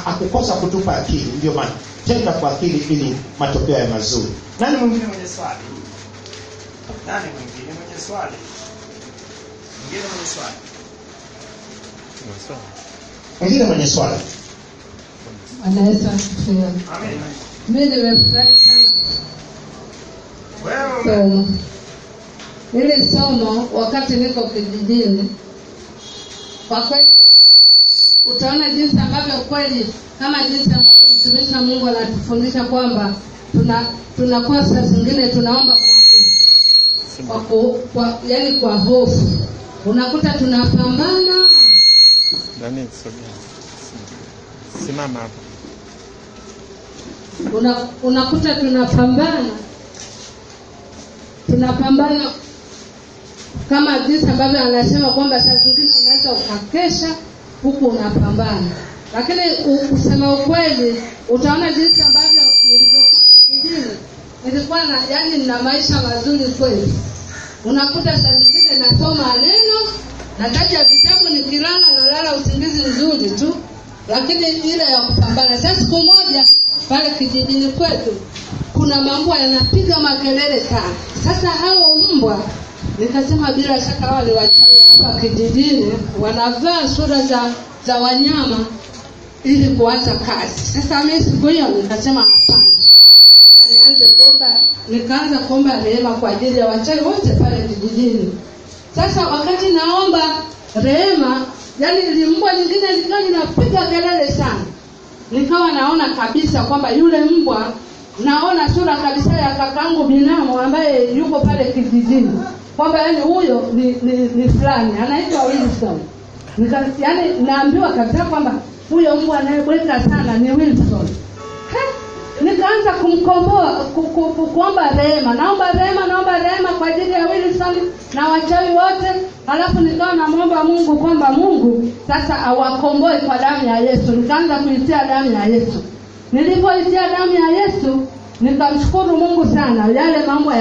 Hakukosa kutupa akili. Ndio maana tenda kwa akili ili matokeo ya mazuri. Nani mwingine mwenye swali? Mwingine mwenye swali? Anaweza kufikiria. Amen. Mimi nimefurahi sana. Wewe ile somo wakati niko kijijini, kwa kweli utaona jinsi ambavyo kweli kama jinsi ambavyo mtumishi wa Mungu anatufundisha kwamba tunakuwa saa zingine tunaomba yani kwa hofu. Unakuta tunapambana. Ndani sogea. Simama hapo. Unakuta tunapambana kama jinsi ambavyo anasema kwamba saa zingine unaweza ukakesha huku unapambana. Lakini kusema ukweli, utaona jinsi ambavyo nilivyokuwa kijijini, nilikuwa nina maisha mazuri kweli. Unakuta saa zingine nasoma neno, nataja vitabu, nikilala nalala usingizi mzuri tu. Lakini ile ya kupambana. Sasa siku moja pale kijijini kwetu kuna mbwa yanapiga makelele sana. Sasa hao mbwa nikasema bila shaka wale wachawi hapa kijijini wanavaa sura za wanyama ili kuanza kazi. Sasa mimi siku hiyo nikasema hapana. Ngoja nikaanza kuomba rehema kwa ajili ya wachawi wote pale kijijini. Sasa wakati naomba rehema, yani limbwa lingine likawa linapiga kelele sana. Nikawa naona kabisa kwamba yule mbwa, naona sura kabisa ya kakangu binamu ambaye yuko pale kijijini, kwamba yani huyo ni fulani anaitwa Wilson. Yani naambiwa kabisa kwamba huyo mbwa anayebweka sana ni Wilson. Nikaanza kumkomboa, kuomba rehema. Naomba rehema kwa ajili ya Wilson na wachawi wote. Halafu nikawa namuomba Mungu kwamba Mungu sasa awakomboe kwa damu ya Yesu. Nikaanza kuitia damu ya Yesu. Nilipoitia damu ya Yesu, nikamshukuru Mungu sana. Yale mambo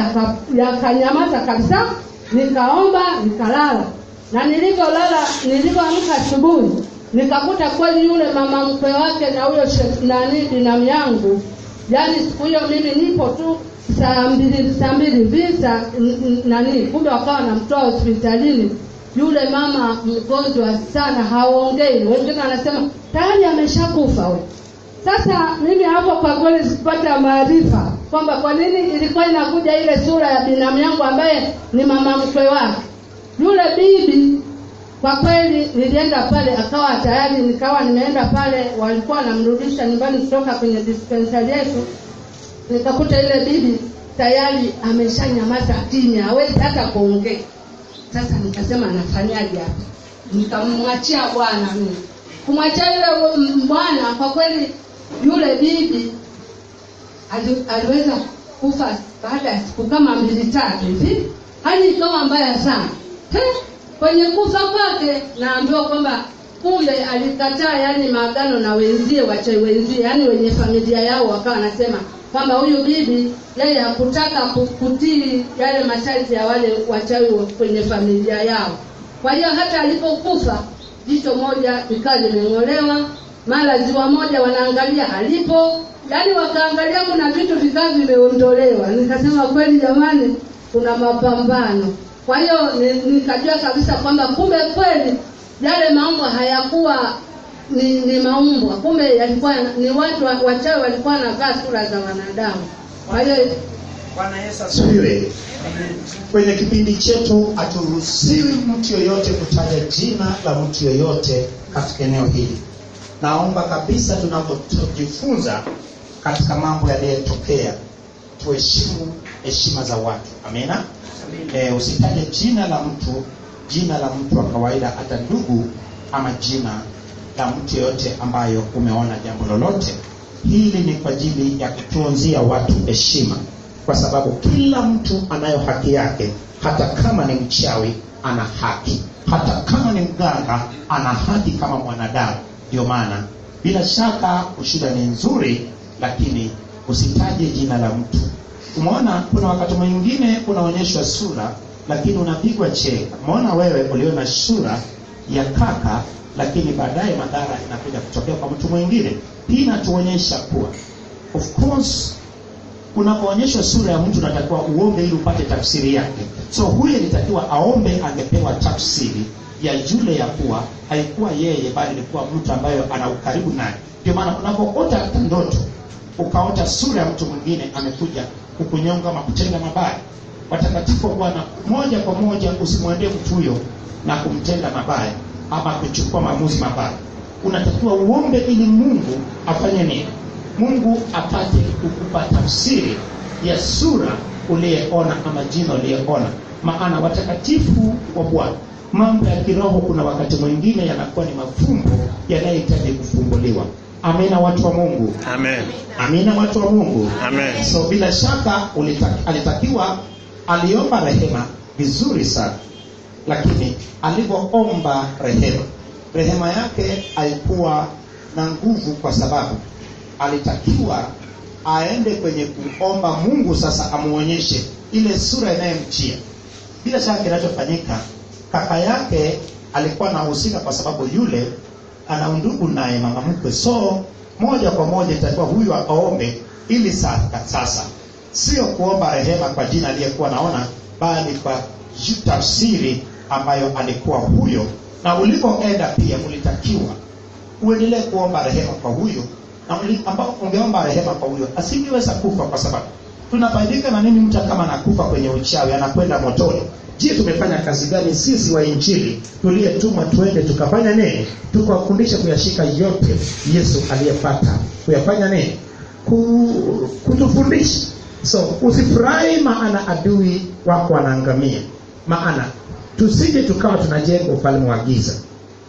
yakanyamaza kabisa. Nikaomba, nikalala. Na nilipoamka asubuhi, nikakuta kweli yule mama mkwe wake na huyo binamu yangu. Yani siku hiyo mimi nipo tu saa mbili visa kumbe wakawa namtoa hospitalini. Yule mama mgonjwa sana, haongei. Wengine wanasema tayari ameshakufa wewe. Sasa mimi hapo kwa kweli sipata maarifa kwamba kwa nini ilikuwa inakuja ile sura ya binamu yangu ambaye ni mama mkwe wake. Yule bibi kwa kweli nilienda pale, akawa tayari, nikawa nimeenda pale, walikuwa wanamrudisha nyumbani kutoka kwenye dispensary yetu. Nikakuta ile bibi tayari ameshanyamaza kimya, hawezi hata kuongea. Sasa nikasema nafanyaje hapa? Nikamwachia Bwana mimi. Kumwachia yule bwana, kwa kweli yule bibi aliweza kufa baada ya siku kama 2-3 hivi. Hali ikawa mbaya sana. Kwenye kufa kwake naambiwa kwamba kumbe alikataa yani maagano na wenzie, wachawi wenzie, yani wenye familia yao. Wakawa nasema kwamba huyu bibi yeye hakutaka kutii yale masharti ya wale wachawi kwenye familia yao. Kwa hiyo hata alipokufa, jicho moja likawa limeng'olewa, mara ziwa moja wanaangalia halipo, yani wakaangalia kuna vitu vikawa vimeondolewa. Nikasema kweli jamani, kuna mapambano. Kwa hiyo nikajua kabisa kwamba kumbe kweli yale maumbo hayakuwa ni maumbwa, kumbe yalikuwa ni watu wachawi walikuwa wanavaa sura za wanadamu. Kwa hiyo Bwana Yesu asifiwe. Kwenye kipindi chetu haturuhusiwi mtu yoyote kutaja jina la mtu yoyote katika eneo hili. Naomba kabisa tunapojifunza katika mambo yaliyotokea, tuheshimu heshima za watu. Amina. Usitaje jina la mtu wa kawaida, hata ndugu, ama jina la mtu yote ambayo umeona jambo lolote. Hili ni kwa ajili ya kutunzia watu heshima, kwa sababu kila mtu anayo haki yake. Hata kama ni mchawi ana haki, hata kama ni mganga ana haki kama mwanadamu. Ndio maana bila shaka ushuhuda ni nzuri, lakini usitaje jina la mtu. Umeona kuna wakati mwingine unaonyeshwa sura lakini unapigwa chenga. Umeona wewe uliona sura ya kaka, lakini baadaye madhara inakuja kutokea kwa mtu mwingine. Hii inatuonyesha kuwa of course unapoonyeshwa sura ya mtu unatakiwa uombe ili upate tafsiri yake. So huyo alitakiwa aombe, angepewa tafsiri ya yule ya kuwa haikuwa yeye bali ilikuwa mtu ambaye ana ukaribu naye. Ndio maana unapoota hata ndoto ukaota sura ya mtu mwingine amekuja kukunyonga ama kutenda mabaya, watakatifu wa Bwana, moja kwa moja usimwendee mtu huyo na kumtenda mabaya ama kuchukua maamuzi mabaya. Unatakiwa uombe ili Mungu afanye nini? Mungu apate kukupa tafsiri ya sura uliyeona ama jina uliyeona. Maana watakatifu wa Bwana, mambo ya kiroho kuna wakati mwingine yanakuwa ni mafumbo yanayohitaji kufumbuliwa. Amina watu wa Mungu. Amen. Amina watu wa Mungu. Amen. So bila shaka aliomba rehema vizuri sana. Lakini alipoomba rehema yake haikuwa na nguvu, kwa sababu alitakiwa aende kwenye kuomba Mungu sasa amuonyeshe ile sura inayomtia. Bila shaka kinachofanyika, kaka yake alikuwa anahusika kwa sababu yule ana undugu naye mama mkwe. So moja kwa moja itakuwa huyu aombe ili sasa sio kuomba rehema kwa jina aliyekuwa naona, bali kwa tafsiri ambayo alikuwa huyo. Na ulipoenda pia ulitakiwa uendelee kuomba rehema kwa huyo, na ambao ungeomba rehema kwa huyo asingeweza kufa, kwa sababu Tunafaidika na nini mtu kama anakufa kwenye uchawi, anakwenda motoni? Je, tumefanya kazi gani sisi wa injili tuliyetumwa tuende tukafanya nini? Tukawafundisha kuyashika yote Yesu aliyepata kuyafanya nini? Kutufundisha. So usifurahi maana adui wako anaangamia. Maana tusije tukawa tunajenga ufalme wa giza.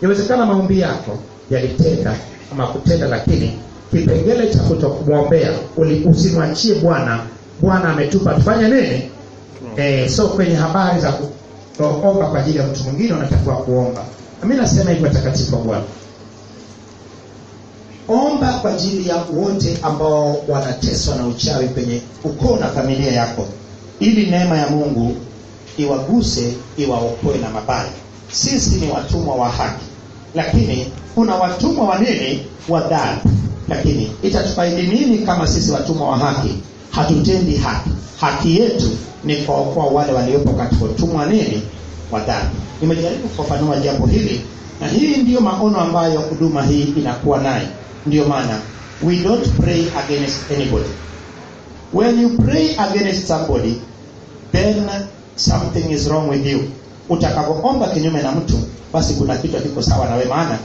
Inawezekana maombi yako yalitenda ama kutenda, lakini kipengele cha kutokumwombea usimwachie Bwana. Bwana ametupa tufanye nini? So kwenye habari za kuomba kwa ajili ya mtu mwingine unatakiwa kuomba. Mimi nasema hivi watakatifu wa Bwana, omba kwa ajili ya wote ambao wanateswa na uchawi kwenye ukoo na familia yako, ili neema ya Mungu iwaguse, iwaokoe na mabaya. Sisi ni watumwa wa haki, lakini kuna watumwa wa nini? Wa dhambi. Lakini itatufaidi nini kama sisi watumwa wa haki hatutendi haki? Haki yetu ni kwa wale waliopo katika utumwa nini? Wa dhambi. Nimejaribu kufafanua jambo hili, na hii ndiyo maono ambayo huduma hii inakuwa nayo. Ndiyo maana we don't pray against anybody. When you pray against somebody, then something is wrong with you. Utakapoomba kinyume na mtu, basi kuna kitu kiko sawa na wewe. Maana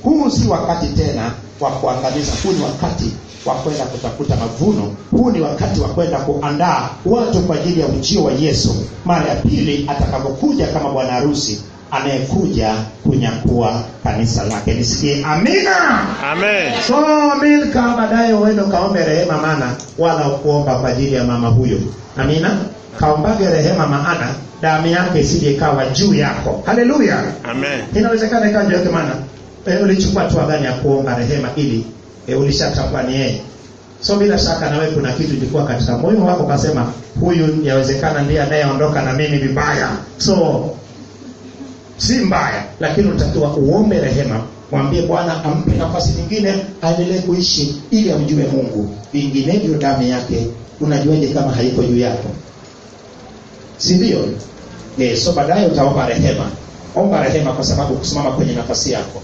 huu si wakati tena wa kuangamiza, huu ni wakati wa kwenda kutafuta mavuno. Huu ni wakati wa kwenda kuandaa watu kwa ajili ya ujio wa Yesu mara ya pili atakapokuja kama bwana harusi anayekuja kunyakua kanisa lake. Nisikie amina. Amen. So milka baadaye uende kaombe rehema, maana wala ukuomba kwa ajili ya mama huyo. Amina. Kaombage rehema, maana damu yake isije ikawa juu yako. Haleluya. Amen. Inawezekana ikawa juu yake, maana ulichukua hatua gani ya kuomba rehema ili ulishatambua ni yeye. So bila shaka na wewe kuna kitu kilikuwa katika moyo wako ukasema huyu yawezekana ndiye anayeondoka na mimi vibaya. So si mbaya, lakini unatakiwa uombe rehema, mwambie Bwana ampe nafasi nyingine aendelee kuishi ili amjue Mungu. Vinginevyo damu yake unajuaje kama haiko juu yako? Si ndio? So baadaye utaomba rehema. Omba rehema kwa sababu kusimama kwenye nafasi yako.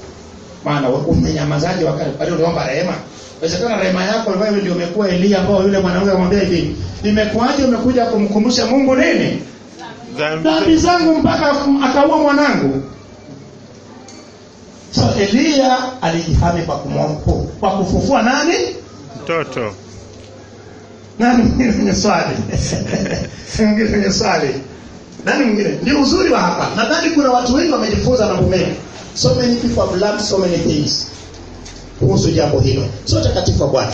Maana umenyamazaje wakati bado unaomba rehema? Inawezekana rehema yako wewe ndio umekuwa Elia ambao yule mwanamke amwambia hivi, nimekuaje umekuja kumkumbusha Mungu nini? Dhambi zangu mpaka akaua mwanangu. So Elia alijihami kwa kufufua nani? Mtoto. Nani mwingine swali? Mwingine swali. Nani mwingine? Ndio uzuri wa hapa. Nadhani kuna watu wengi wamejifunza mambo mengi. So many people have learned so many things kuhusu jambo hilo. So takatifu wa Bwana,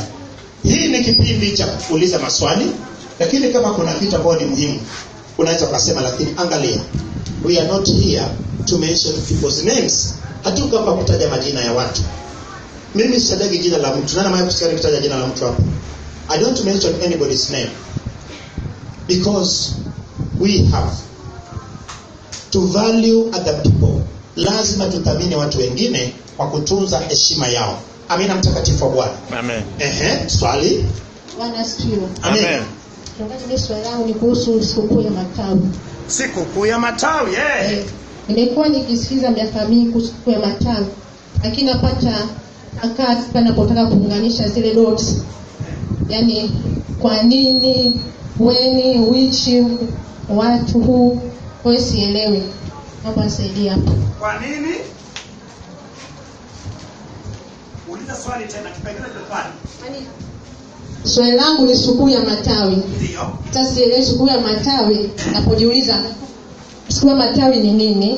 hii ni kipindi cha kuuliza maswali, lakini kama kuna kitu ambacho ni muhimu unaweza kusema. Lakini angalia, we are not here to mention people's names. Hatuko hapa kutaja majina ya watu. Mimi sitaki jina la mtu. Nani mwenye kusikia nikitaja jina la mtu hapa? I don't mention anybody's name, because we have to value other people. Lazima tuthamini watu wengine kwa kutunza heshima yao. Amina, mtakatifu wa Bwana. Amen. Swali. Bwana asifiwe. Amen. Mchungaji, swali langu ni kuhusu sikukuu ya matawi. Sikukuu ya matawi, Nimekuwa nikisikiza miaka mingi kuhusu sikukuu ya matawi, lakini napata akati panapotaka kuunganisha zile dots. Yaani kwa nini, when, which, what, who, kwa sielewi. Naomba nisaidie hapo. Kwa nini? Uliza swali tena, kipengele tofauti. Swali langu ni sikukuu ya matawi. Ndio. Sasa sielewi sikukuu ya matawi, napojiuliza sikukuu ya matawi ni nini?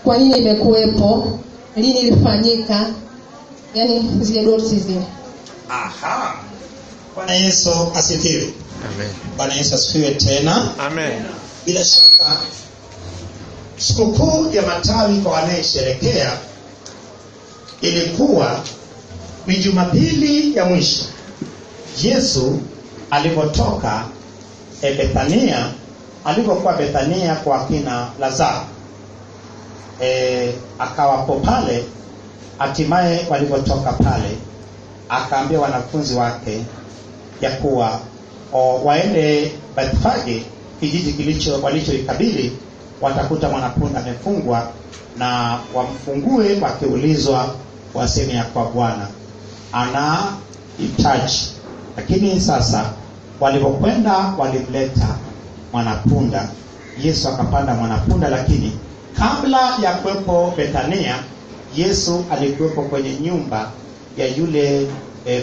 Kwa nini imekuwepo? Lini ilifanyika? Yaani zile dots zile. Aha. Bwana Yesu asifiwe. Amen. Bwana Yesu asifiwe tena. Amen. Bila shaka sikukuu ya matawi kwa wanayesherehekea ilikuwa ni Jumapili ya mwisho Yesu alipotoka Bethania, alipokuwa Bethania kwa kina Lazaro. Akawapo pale, hatimaye walipotoka pale akaambia wanafunzi wake ya kuwa waende Bethfage, kijiji walichoikabili, watakuta mwanapunda amefungwa na wamfungue. Wakiulizwa waseme ya kwa Bwana anahitaji. Lakini sasa Walipokwenda walimleta mwanapunda. Yesu akapanda mwanapunda, lakini kabla ya kuwepo Bethania, Yesu alikuwepo kwenye nyumba ya yule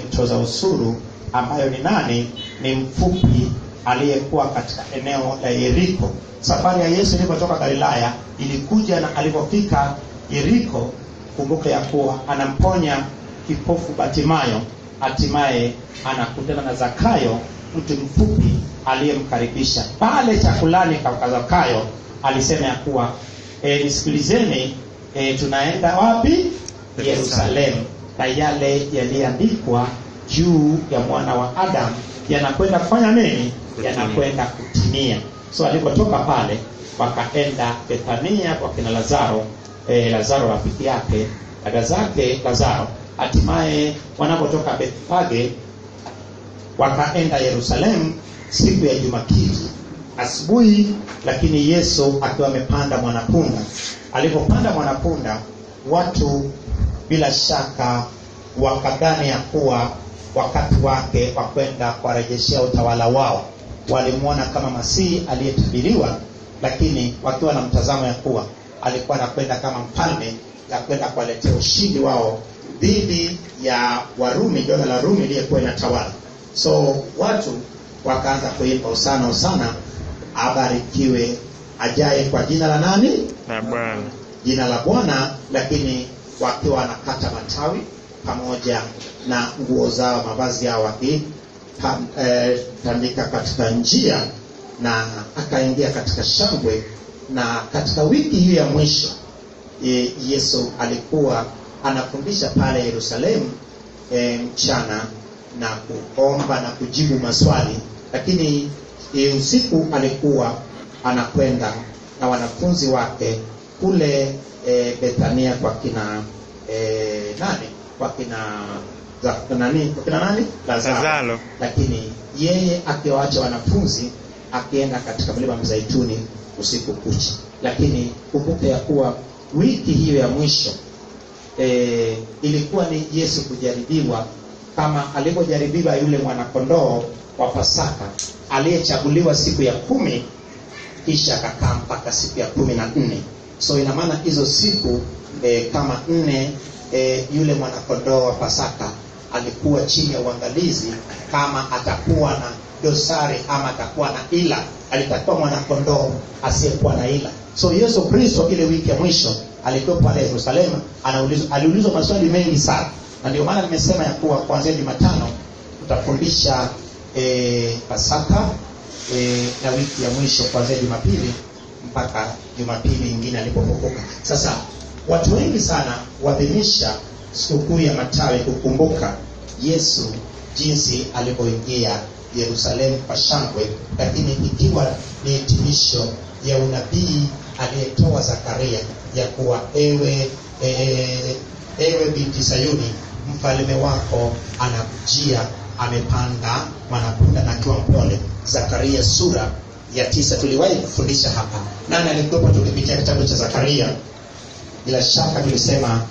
mtoza ushuru, ambayo ni nani? Ni mfupi aliyekuwa katika eneo la Yeriko. Safari ya Yesu ilipotoka Galilaya ilikuja, na alipofika Yeriko, kumbuka ya kuwa anamponya kipofu Batimayo, hatimaye anakutana na Zakayo, mtu mfupi aliyemkaribisha pale chakulani. Kwa Zakayo alisema ya kuwa nisikilizeni, tunaenda wapi? Yerusalemu, na yale yaliandikwa juu ya mwana wa Adamu yanakwenda kufanya nini? Yanakwenda kutimia. So alipotoka pale wakaenda Bethania kwa kina Lazaro, Lazaro rafiki yake, dada zake Lazaro. Hatimaye wanapotoka Bethfage wakaenda Yerusalemu siku ya Jumapili asubuhi, lakini Yesu akiwa amepanda mwanapunda. Alipopanda mwanapunda, watu bila shaka wakadhani ya kuwa wakati wake wa kwenda kuwarejeshea utawala wao. Walimuona kama Masihi aliyetabiriwa, lakini wakiwa na mtazamo ya kuwa alikuwa anakwenda kama mfalme na kwenda kuwaletea ushindi wao dhidi ya Warumi, dola la Rumi iliyekuwa inatawala. So watu wakaanza kuimba usana usana, abarikiwe ajaye kwa jina la nani? Na Bwana. Jina la Bwana, lakini wakiwa wanakata matawi pamoja na nguo zao, mavazi yao wakitandika katika njia, na akaingia katika shangwe. Na katika wiki hiyo ya mwisho Yesu alikuwa anafundisha pale Yerusalemu mchana na kuomba na kujibu maswali, lakini usiku alikuwa anakwenda na wanafunzi wake kule Bethania kwa kina nani? Lazaro. Lakini yeye akiwaacha wanafunzi akienda katika mlima Mzeituni usiku kucha. Lakini kumbuka ya kuwa wiki hiyo ya mwisho ilikuwa ni Yesu kujaribiwa, kama alipojaribiwa yule mwanakondoo wa Pasaka aliyechaguliwa siku ya 10 kisha akakaa mpaka siku ya 14. So ina maana hizo siku kama 4 yule mwanakondoo wa Pasaka alikuwa chini ya uangalizi. Kama atakuwa na dosari ama atakuwa na ila, alitakuwa mwanakondoo asiyekuwa na ila. So Yesu Kristo ile wiki ya mwisho alikuwa pale Yerusalemu, aliulizwa maswali mengi sana, na ndio maana nimesema ya kuwa kuanzia Jumatano tutafundisha Pasaka na wiki ya mwisho kuanzia Jumapili mpaka Jumapili nyingine alipofufuka. Sasa watu wengi sana waadhimisha sikukuu ya Matawi kukumbuka Yesu jinsi alipoingia Yerusalemu kwa shangwe, lakini ikiwa ni hitimisho ya unabii aliyetoa Zakaria ya kuwa ewe binti Sayuni, mfalme wako anakujia, amepanda mwanapunda na akiwa mpole. Zakaria sura ya 9 tuliwahi kufundisha hapa. Nani alikuwa tukipitia kitabu cha Zakaria? Bila shaka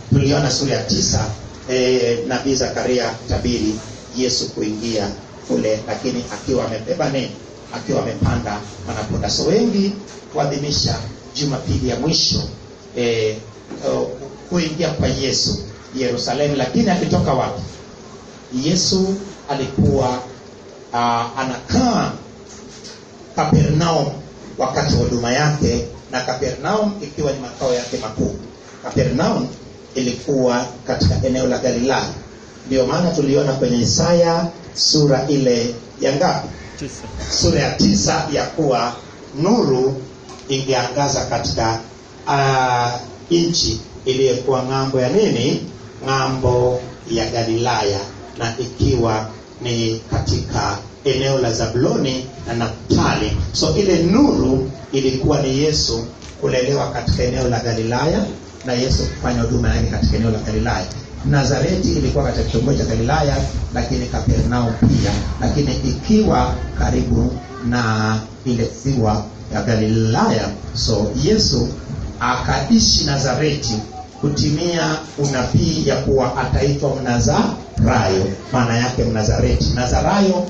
tuliona sura ya 9, nabii Zakaria tabiri Yesu kuingia kule, lakini akiwa amebeba nini? Akiwa amepanda mwanapunda. So wengi kuadhimisha Jumapili ya mwisho kuingia kwa Yesu Yerusalemu. Lakini akitoka wapi? Yesu alikuwa anakaa Kapernaum wakati wa huduma yake, na Kapernaum ikiwa ni makao yake makuu. Kapernaum ilikuwa katika eneo la Galilaya. Ndio maana tuliona kwenye Isaya sura ile ya ngapi? 9. Sura ya 9 ya kuwa nuru ingeangaza katika nchi iliyokuwa ng'ambo ya nini? Ng'ambo ya Galilaya, na ikiwa ni katika eneo la Zabuloni na Naftali. So ile nuru ilikuwa ni Yesu kulelewa katika eneo la Galilaya, na Yesu kufanya huduma yake katika eneo la Galilaya. Nazareti ilikuwa katika kitongoji cha Galilaya, lakini Kapernaum pia, lakini ikiwa karibu na ile ziwa ya Galilaya. So Yesu akaishi Nazareti kutimia unabii ya kuwa ataitwa Mnazarayo. Maana yake Mnazareti. Nazarayo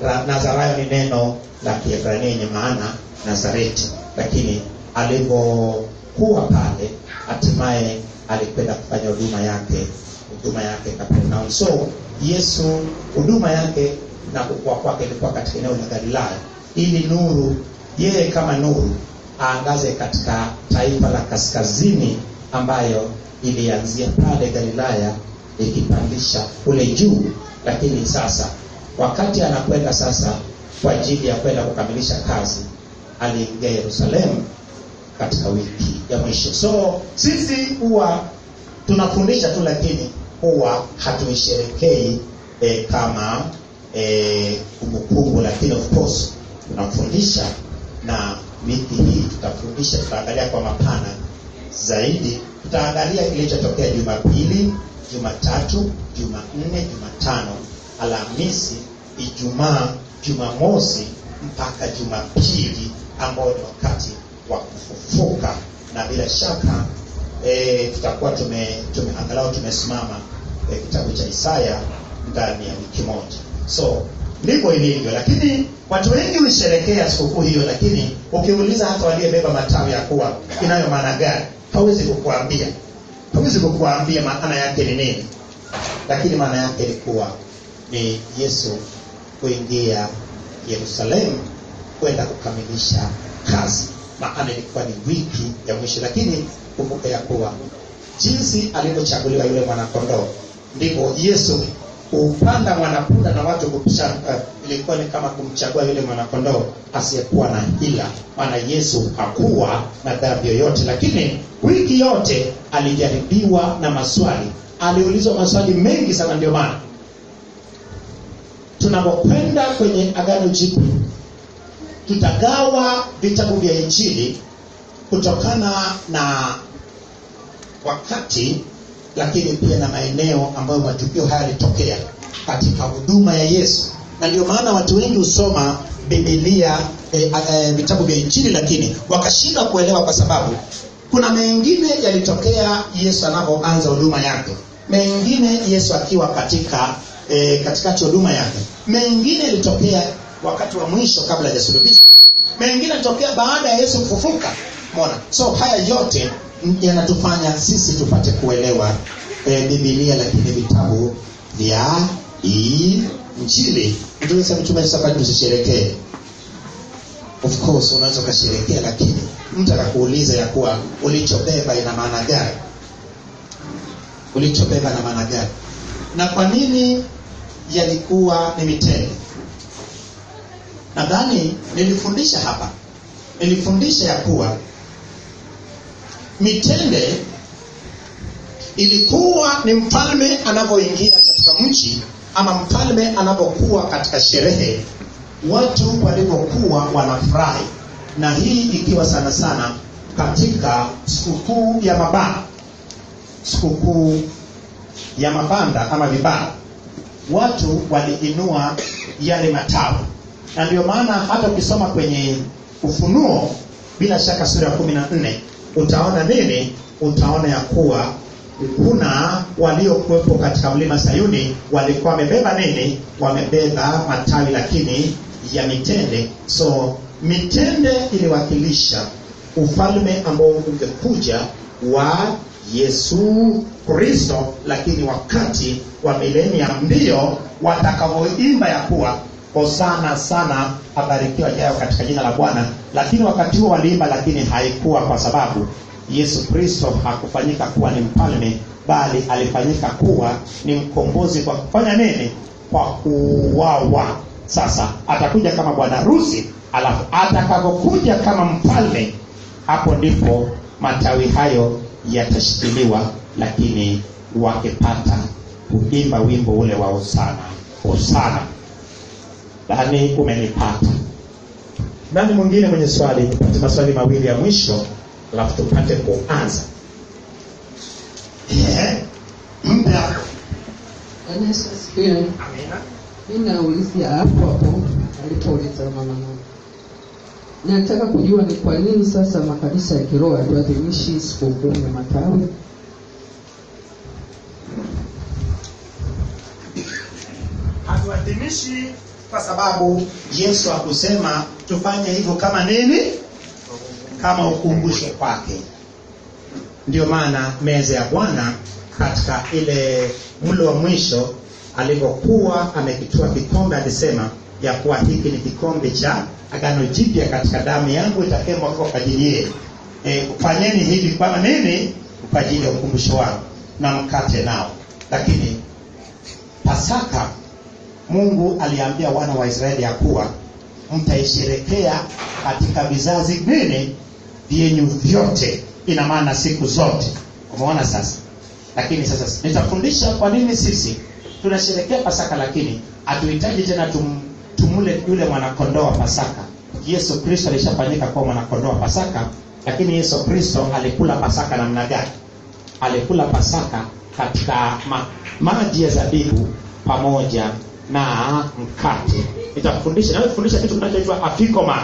Nazarayo ni neno la Kiebrania yenye maana Nazareti, lakini alipokuwa pale hatimaye alikwenda kufanya huduma yake Kapernaum. So Yesu huduma yake na kukua kwake ilikuwa katika eneo la Galilaya, ili nuru, yeye kama nuru aangaze katika taifa la kaskazini ambayo ilianzia pale Galilaya ikipandisha kule juu. Lakini sasa wakati anakwenda sasa kwa ajili ya kwenda kukamilisha kazi, aliingia Yerusalemu katika wiki ya mwisho. So sisi huwa tunafundisha tu, lakini huwa hatuisherekei kama kumbukumbu, lakini of course tunafundisha, na wiki hii tutafundisha, tutaangalia kwa mapana zaidi. Tutaangalia kilichotokea Jumapili, Jumatatu, Jumanne, Jumatano, Alhamisi, Ijumaa, Jumamosi mpaka Jumapili, ambao ni wakati wa kufufuka. Na bila shaka tutakuwa angalau tumesimama kitabu cha Isaya ndani ya wiki moja. So ndivyo ilivyo, lakini watu wengi husherehekea sikukuu hiyo, lakini ukiuliza hata waliyebeba matawi ya kuwa inayo maana gani, hawezi kukuambia maana yake ni nini. Lakini maana yake ilikuwa ni Yesu kuingia Yerusalemu kwenda kukamilisha kazi. Maana ilikuwa ni wiki ya mwisho. Lakini kumbuka ya kuwa jinsi alivyochaguliwa yule mwanakondoo, ndipo Yesu upanda mwanapunda na watu kupishana. Ilikuwa ni kama kumchagua yule mwanakondoo asiyekuwa na hila, maana Yesu hakuwa na dhambi yoyote. Lakini wiki yote alijaribiwa na maswali, aliulizwa maswali mengi sana. Ndio maana tunapokwenda kwenye Agano Jipya tutagawa vitabu vya Injili kutokana na wakati, lakini pia na maeneo ambayo matukio haya yalitokea katika huduma ya Yesu. Na ndio maana watu wengi husoma Biblia, vitabu vya Injili, lakini wakashindwa kuelewa, kwa sababu kuna mengine yalitokea Yesu anapoanza huduma yake, mengine Yesu akiwa katikati huduma yake, mengine yalitokea wakati wa mwisho kabla ya sulubisho, mengine yalitokea baada ya Yesu kufufuka. Umeona? So haya yote yanatufanya sisi tupate kuelewa Biblia, lakini vitabu vya Injili. Tunasema tumesema tusisherekee. Of course unaweza kusherekea, lakini mtu atakuuliza ya kuwa ulichobeba ina maana gani? Ulichobeba na maana gani? Na kwa nini yalikuwa ni mitende? Nadhani nilifundisha hapa. Nilifundisha ya kuwa mitende ilikuwa ni mfalme anapoingia katika mji, ama mfalme anapokuwa katika sherehe, watu walipokuwa wanafurahi. Na hii ikiwa sana sana katika sikukuu ya mabanda, sikukuu ya mabanda ama vibanda, watu waliinua yale matawi. Na ndio maana hata ukisoma kwenye Ufunuo, bila shaka sura ya 14, utaona nini? Utaona ya kuwa kuna waliokuwepo katika mlima Sayuni walikuwa wamebeba nini? Wamebeba matawi lakini ya mitende. So mitende iliwakilisha ufalme ambao ungekuja wa Yesu Kristo, lakini wakati wa milenia ndio watakavoimba ya kuwa Hosana sana, abarikiwa yeye katika jina la Bwana. Lakini wakati huo waliimba, lakini haikuwa kwa sababu Yesu Kristo hakufanyika kuwa ni mfalme, bali alifanyika kuwa ni mkombozi kwa kufanya nini? Kwa kuuawa. Sasa atakuja kama bwana harusi, alafu atakapokuja kama mfalme, hapo ndipo matawi hayo yatashikiliwa, lakini wakipata kuimba wimbo ule wa Hosana, Hosana. Ndani umenipata. Nani mwingine mwenye swali? Tupate maswali mawili ya mwisho, alafu tupate kuanza. Muda. Yesu asifiwe. Amina. Mimi naulizia hapo alipouliza mama. Nataka kujua ni kwa nini sasa makanisa ya kiroho yatuadhimishi sikukuu ya matawi? Hatuadhimishi kwa sababu Yesu akusema tufanye hivyo kama nini? Kama ukumbusho kwake. Ndio maana meza ya Bwana katika ile mlo wa mwisho alipokuwa amekitoa kikombe alisema ya kuwa hiki ni kikombe cha agano jipya katika damu yangu itakayomwagwa kwa ajili yenu. Fanyeni hivi kwa nini? Kwa ajili ya ukumbusho wangu. Na mkate nao. Lakini Pasaka Mungu aliambia wana wa Israeli ya kuwa mtaisherekea katika vizazi nini vyenyu vyote, ina maana siku zote. Umeona sasa? Lakini sasa nitafundisha kwa nini sisi tunasherekea Pasaka, lakini hatuhitaji tena tumule yule mwanakondoo wa Pasaka. Yesu Kristo alishafanyika kwa mwanakondoo wa Pasaka, lakini Yesu Kristo alikula Pasaka namna gani? Alikula Pasaka katika maji ya zabibu pamoja na mkate. Nitafundisha kitu kinachoitwa afikoman.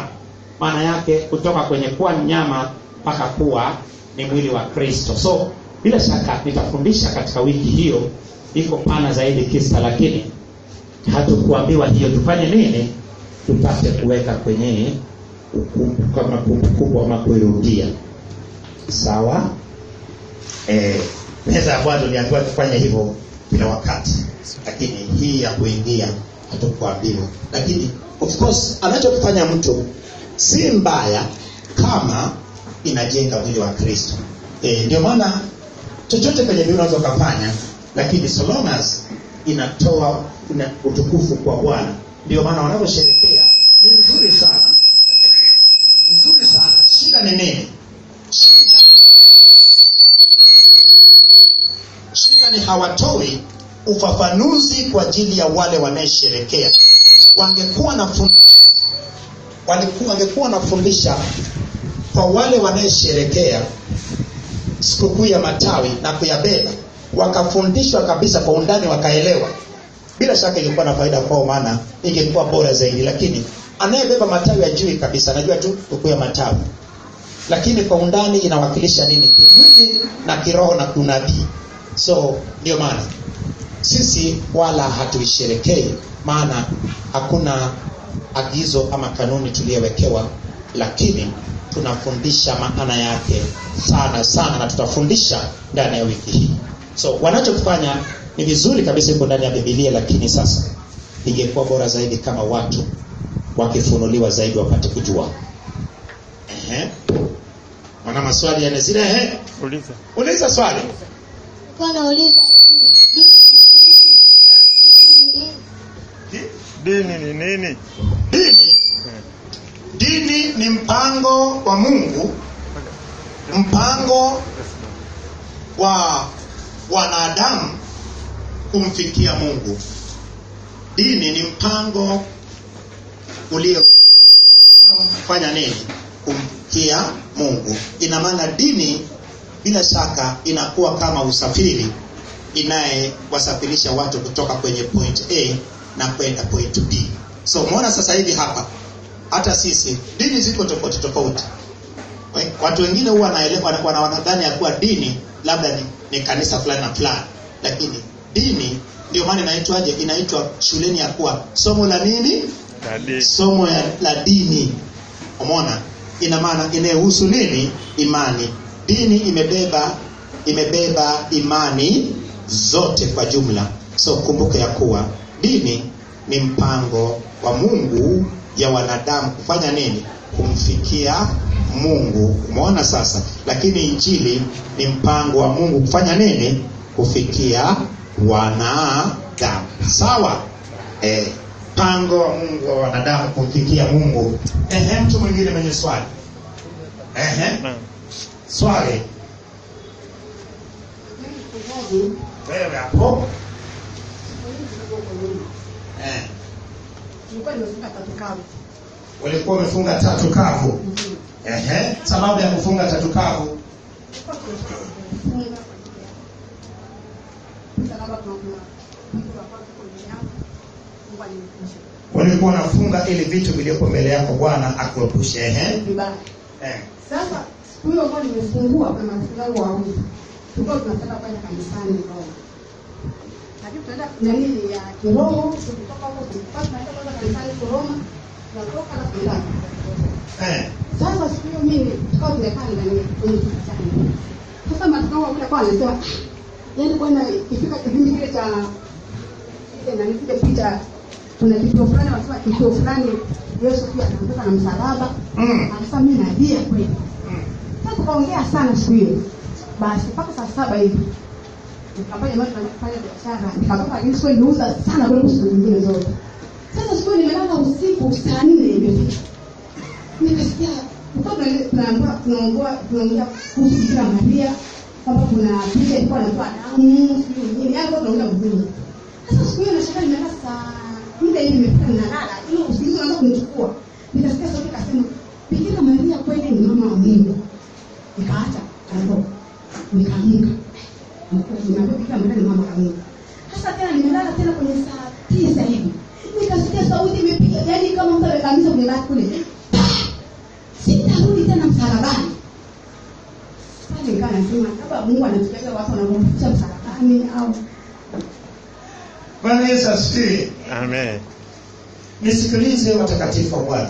Maana yake kutoka kwenye kuwa nyama mpaka kuwa ni mwili wa Kristo. So bila shaka nitafundisha katika wiki hiyo, iko pana zaidi kisa, lakini hatukuambiwa hiyo tufanye nini tupate kuweka kwenye kama kumbukumbu ama kuirudia. Sawa? Meza ya Bwana tuliambiwa tufanye hivyo kila wakati, lakini hii ya kuingia hatukuambiwa. Lakini of course anachokifanya mtu si mbaya kama inajenga mwili wa Kristo. Ndio maana chochote kwenye Biblia unaweza kufanya, lakini so long as inatoa utukufu kwa Bwana. Ndio maana wanaposherehekea ni nzuri sana. Nzuri sana. Shida ni nini? Shida ni hawatoi ufafanuzi kwa ajili ya wale wanaosherehekea. Wangekuwa nafundisha kwa wale wanaosherehekea sikukuu ya matawi na kuyabeba, wakafundishwa kabisa kwa undani, wakaelewa, bila shaka ingekuwa na faida kwao, maana ingekuwa bora zaidi. Lakini anayebeba matawi ajui kabisa, anajua tu sikukuu ya matawi, lakini kwa undani inawakilisha nini kimwili na kiroho na kunabii. So ndio maana sisi wala hatuisherekei, maana hakuna agizo ama kanuni tuliyowekewa, lakini tunafundisha maana yake sana sana, na tutafundisha ndani ya wiki hii. So wanachokufanya ni vizuri kabisa, iko ndani ya Biblia, lakini sasa ingekuwa bora zaidi kama watu wakifunuliwa zaidi wapate kujua. Wana maswali ya zile uliza swali. Kwa nauliza dini ni nini? Dini ni mpango wa Mungu, mpango wa wanadamu kumfikia Mungu. Dini ni mpango uliowekwa kwa wanadamu kufanya nini? Kumfikia Mungu. Ina maana dini bila shaka inakuwa kama usafiri inayewasafirisha watu kutoka kwenye point A na kwenda point B. So umeona sasa hivi hapa hata sisi dini ziko tofauti tofauti. Watu wengine huwa wanadhani ya kuwa dini labda ni kanisa fulani na fulani, lakini dini ndio maana inaitwaje? Inaitwa shuleni ya kuwa somo la nini? Somo la dini. Umeona? Ina maana inahusu nini? Imani. Dini imebeba imani zote kwa jumla. So kumbuka ya kuwa dini ni mpango wa Mungu ya wanadamu kufanya nini? Kumfikia Mungu. Umeona sasa? Lakini injili ni mpango wa Mungu kufanya nini? Kufikia wanadamu. Sawa? Mpango wa Mungu wa wanadamu kumfikia Mungu. Mtu mwingine mwenye swali? Swali. Wewe hapo? Walikuwa wamefunga tatu kavu. Sababu ya kufunga tatu kavu? Walikuwa wanafunga ili vitu vilivyopo mbele yako Bwana akuepushe. Sasa huyo ambao nimefungua kwa marafiki wangu wawili. Tulikuwa tunataka kwenda kanisani leo. lakini tunaenda nani ya kiroho, kutoka huko tunaenda kwanza kanisani Roma, tunatoka na kwenda. Sasa siku hiyo mimi tukao tumekaa ndani kwenye kitanda. Sasa matukao wale kwa anasema yaani bwana ikifika kipindi kile cha ile nani kile picha kuna kitu fulani wanasema kitu fulani Yesu pia anaondoka na msalaba. Anasema mimi nadia kweli. Sasa tukaongea sana siku hiyo. Basi mpaka saa 7 hivi. Nikafanya mambo tunafanya biashara. Nikatoka lakini siku niuza sana kuliko siku nyingine zote. Sasa siku nimelala usiku saa 4 imefika. Nikasikia mtoto tunaongea kuhusu Bikira Maria kwamba kuna picha ilikuwa inatoa damu sijui hapo tunaongea vizuri. Sasa siku hiyo nashaka nimelala saa 4 hivi nimefika nalala hiyo usingizi unaanza kunichukua. Nikasikia sauti kasema Bikira Maria kweli ni mama wa Mungu. Nikaacha kando. Nikaamka. Nikamwambia Bikira Maria ni mama wa Mungu. Sasa tena nimelala tena kwenye saa 9 hivi. Nikasikia sauti imepiga yaani kama mtu amekamisa kwenye bati kule. Sitarudi tena msalabani. Pale ngana nasema kama Mungu anatujaza watu wanaomficha msalabani au. Bwana Yesu asifiwe. Amen. Nisikilize watakatifu wa Bwana.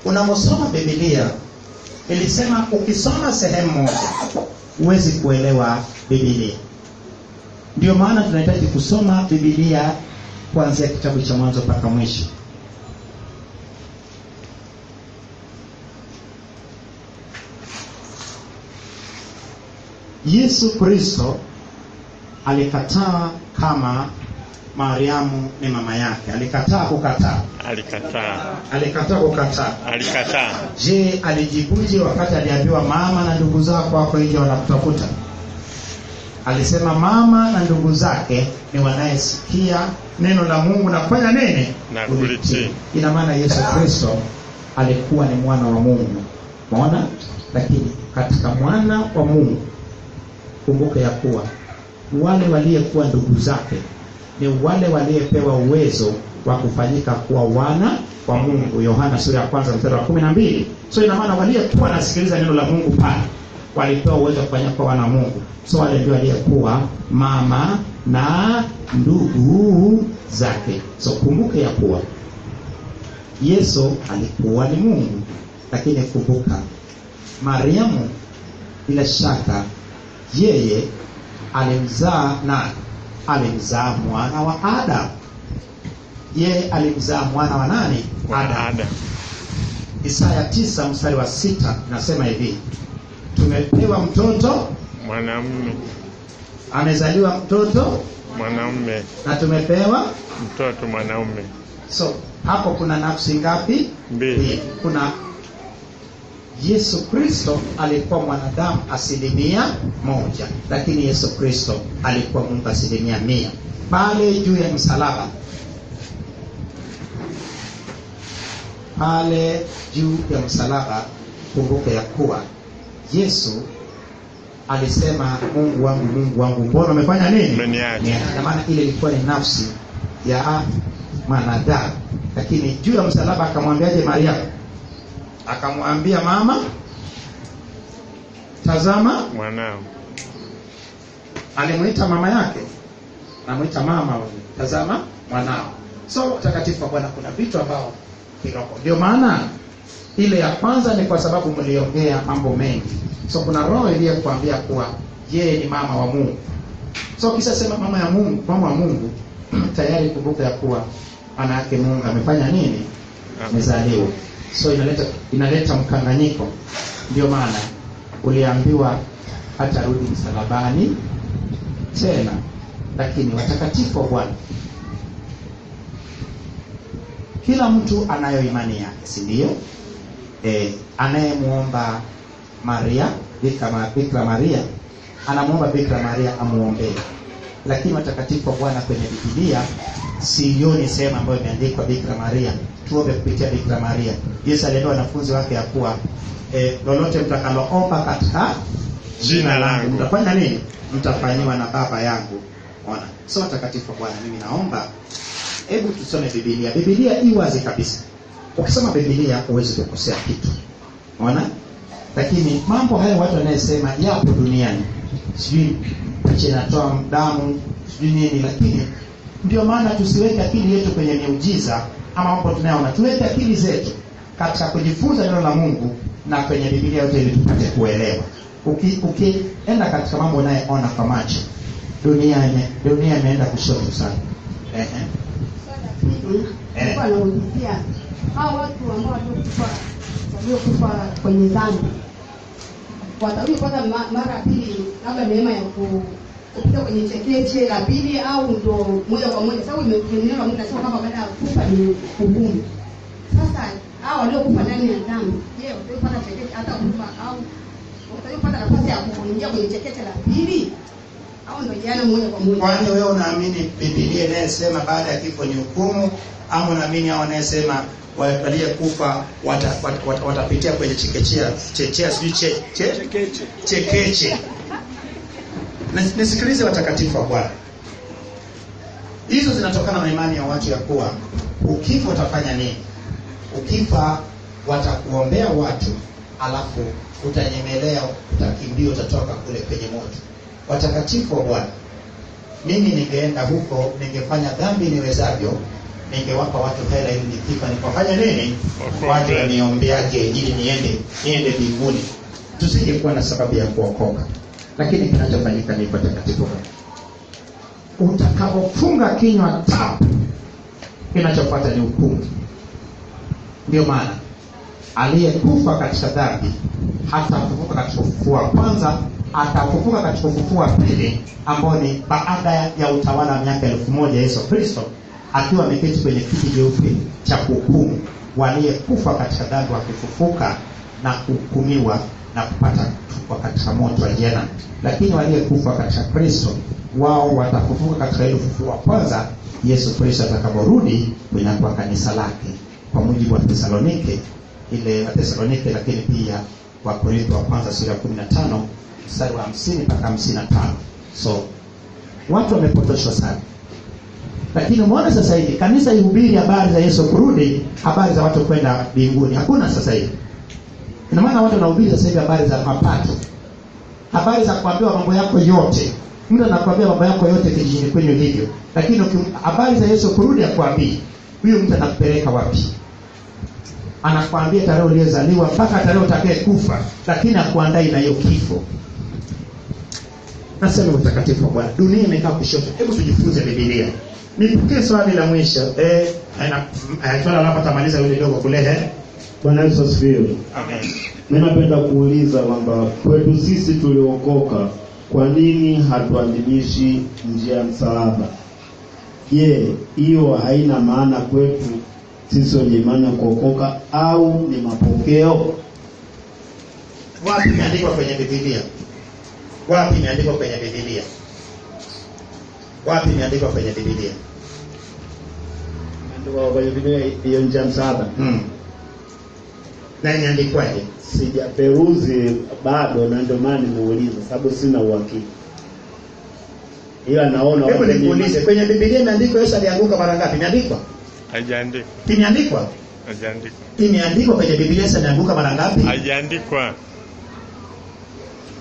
Unaposoma Biblia, ilisema ukisoma sehemu moja huwezi kuelewa Biblia. Ndio maana tunahitaji kusoma Biblia kuanzia kitabu cha mwanzo mpaka mwisho. Yesu Kristo alikataa kama Mariamu ni mama yake. Alikataa kukataa. Alikataa. Je, alijibuje wakati aliambiwa mama na ndugu zako wako nje wanakutafuta? Alisema mama na ndugu zake ni wanayesikia neno la Mungu na kufanya nini? Na kulitii. Ina maana Yesu Kristo alikuwa ni mwana wa Mungu. Umeona? Lakini katika mwana wa Mungu kumbuka ya kuwa wale waliokuwa ndugu zake ni wale waliopewa uwezo wa kufanyika kuwa wana wa Mungu. Yohana sura ya 1 mstari wa 12. So ina maana waliokuwa nasikiliza neno la Mungu pale walipewa uwezo wa kufanyika kuwa wana wa Mungu. So wale ndio waliokuwa mama na ndugu zake. So kumbuka ya kuwa Yesu alikuwa ni Mungu, lakini kumbuka Mariamu bila shaka yeye alimzaa na alimzaa mwana wa Adam. Yeye alimzaa mwana wa nani? Adam. Isaya 9 mstari wa 6 nasema hivi, tumepewa mtoto mwanamume, amezaliwa mtoto mwanamume, na tumepewa mtoto mwanaume. So hapo kuna nafsi ngapi? Mbili. Kuna Yesu Kristo alikuwa mwanadamu 100%, lakini Yesu Kristo alikuwa Mungu 100%. Pale juu ya msalaba, kumbuka ya kuwa Yesu alisema Mungu wangu mbona umefanya nini? Kwa maana ile ilikuwa ni nafsi ya mwanadamu. Lakini juu ya msalaba akamwambiaje Maria? Akamwambia mama, tazama mwanao. Alimuita mama yake, anamuita mama, tazama mwanao. So takatifu wa Bwana, kuna vitu ambao kiroho. Ndio maana ile ya kwanza ni kwa sababu mliongea mambo mengi. So kuna roho iliyokuambia kuwa yeye ni mama wa Mungu. So kisa sema mama wa Mungu, tayari kumbuka ya kuwa ana yake Mungu amefanya nini? Amezaliwa. So inaleta mkanganyiko. Ndio maana uliambiwa hatarudi msalabani tena. Lakini watakatifu wa Bwana, kila mtu anayo imani yake, si ndio? Anayemuomba Maria, Bikira Maria, anamuomba Bikira Maria amuombee. Lakini watakatifu wa Bwana, kwenye Biblia sioni sehemu ambayo imeandikwa Bikira Maria tuombe kupitia Bikira Maria. Yesu aliambia wanafunzi wake ya kuwa lolote mtakaloomba katika jina langu mtafanya nini? Mtafanyiwa na Baba yangu. Ona. So watakatifu wa Bwana, mimi naomba hebu tusome Biblia. Biblia i wazi kabisa. Ukisoma Biblia huwezi kukosea kitu. Unaona? Lakini mambo haya watu wanayosema yapo duniani. Sijui picha inatoa damu, sijui nini, lakini ndio maana tusiweke akili yetu kwenye miujiza ama mambo tunayoona. Tuweke akili zetu katika kujifunza neno la Mungu na kwenye Biblia yote ili tupate kuelewa. Ukienda katika mambo unayoona kwa macho, dunia imeenda kushoto sana. Kwa naulizia hao watu ambao waliokufa kwenye dhambi watapata mara pili, labda neema ya kupita kwenye chekeche la pili, au ndio moja kwa moja? Sababu neno la Mungu nasema kama baada ya kufa ni hukumu. Sasa hao waliokufa ndani ya dhambi, je, watapata chekeche hata kufa, au watapata nafasi ya kuingia kwenye chekeche la pili, au ndio jana moja kwa moja? Kwani wewe unaamini Biblia inayosema baada ya kifo ni hukumu, au unaamini hao wanayosema waliyekufa watapitia kwenye chekeche? Nisikilize watakatifu wa Bwana. Hizo zinatokana na imani ya watu ya kuwa ukifa utafanya nini? Ukifa watakuombea watu, alafu utanyemelea, utakimbia, utatoka kule kwenye moto. Watakatifu wa Bwana, mimi ningeenda huko, ningefanya dhambi niwezavyo, ningewapa watu hela ili nikifa nikafanya nini? Watu waniombeaje ili niende mbinguni. Tusingekuwa na sababu ya kuokoka. Lakini kinachofanyika ni watakatifu. Utakapofunga kinywa tap, kinachofuata ni hukumu. Ndio maana aliyekufa katika dhambi hatafufuka katika ufufuo wa kwanza, atafufuka katika ufufuo wa pili, ambao ni baada ya utawala wa miaka 1000 Yesu Kristo akiwa ameketi kwenye kiti jeupe cha kuhukumu. Waliyekufa katika dhambi wakifufuka na kuhukumiwa na kupata kwa katika moto wa jehanamu. Lakini waliyekufa katika Kristo, wao watafufuka katika ile ufufuo wa kwanza Yesu Kristo atakaporudi kunyakua kanisa lake, kwa mujibu wa Thesalonike, lakini pia wa Korintho wa kwanza sura ya 15 mstari wa 50 mpaka 55. So watu wamepotoshwa sana. Lakini umeona sasa hivi kanisa ihubiri habari za Yesu kurudi, habari za watu kwenda mbinguni hakuna sasa hivi. Ina maana watu wanahubiri sasa hivi habari za mapato, habari za kuambiwa mambo yako yote. Mtu anakuambia mambo yako yote kijijini kwenye hivyo, lakini habari za Yesu kurudi akwambii. Huyo mtu anakupeleka wapi? Anakuambia tarehe uliyozaliwa mpaka tarehe utakaye kufa, lakini akuandai na hiyo kifo. Nasema utakatifu wa Bwana, dunia imekaa kushoto. Hebu tujifunze Biblia. Nipokee swali la mwisho. Swali la tamaliza yule dogo kule. Bwana Yesu asifiwe. Amen. Mimi napenda kuuliza kwamba kwetu sisi tuliokoka, kwa nini hatuadhimishi njia ya msalaba? Je, hiyo haina maana kwetu sisi wenye imani ya kuokoka, au ni mapokeo? Wapi imeandikwa kwenye Biblia? Wapi imeandikwa kwenye Biblia? Wapi imeandikwa kwenye Biblia? Imeandikwa kwenye Biblia hiyo njia ya msalaba. Na imeandikwaje? Sijaperuzi bado, na ndio maana nimeuliza, sababu sina uhakika. Ila naona hebu nikuulize, kwenye Biblia imeandikwa Yesu alianguka mara ngapi? Imeandikwa? Haijaandikwa. Imeandikwa? Haijaandikwa. Imeandikwa kwenye Biblia Yesu alianguka mara ngapi? Haijaandikwa.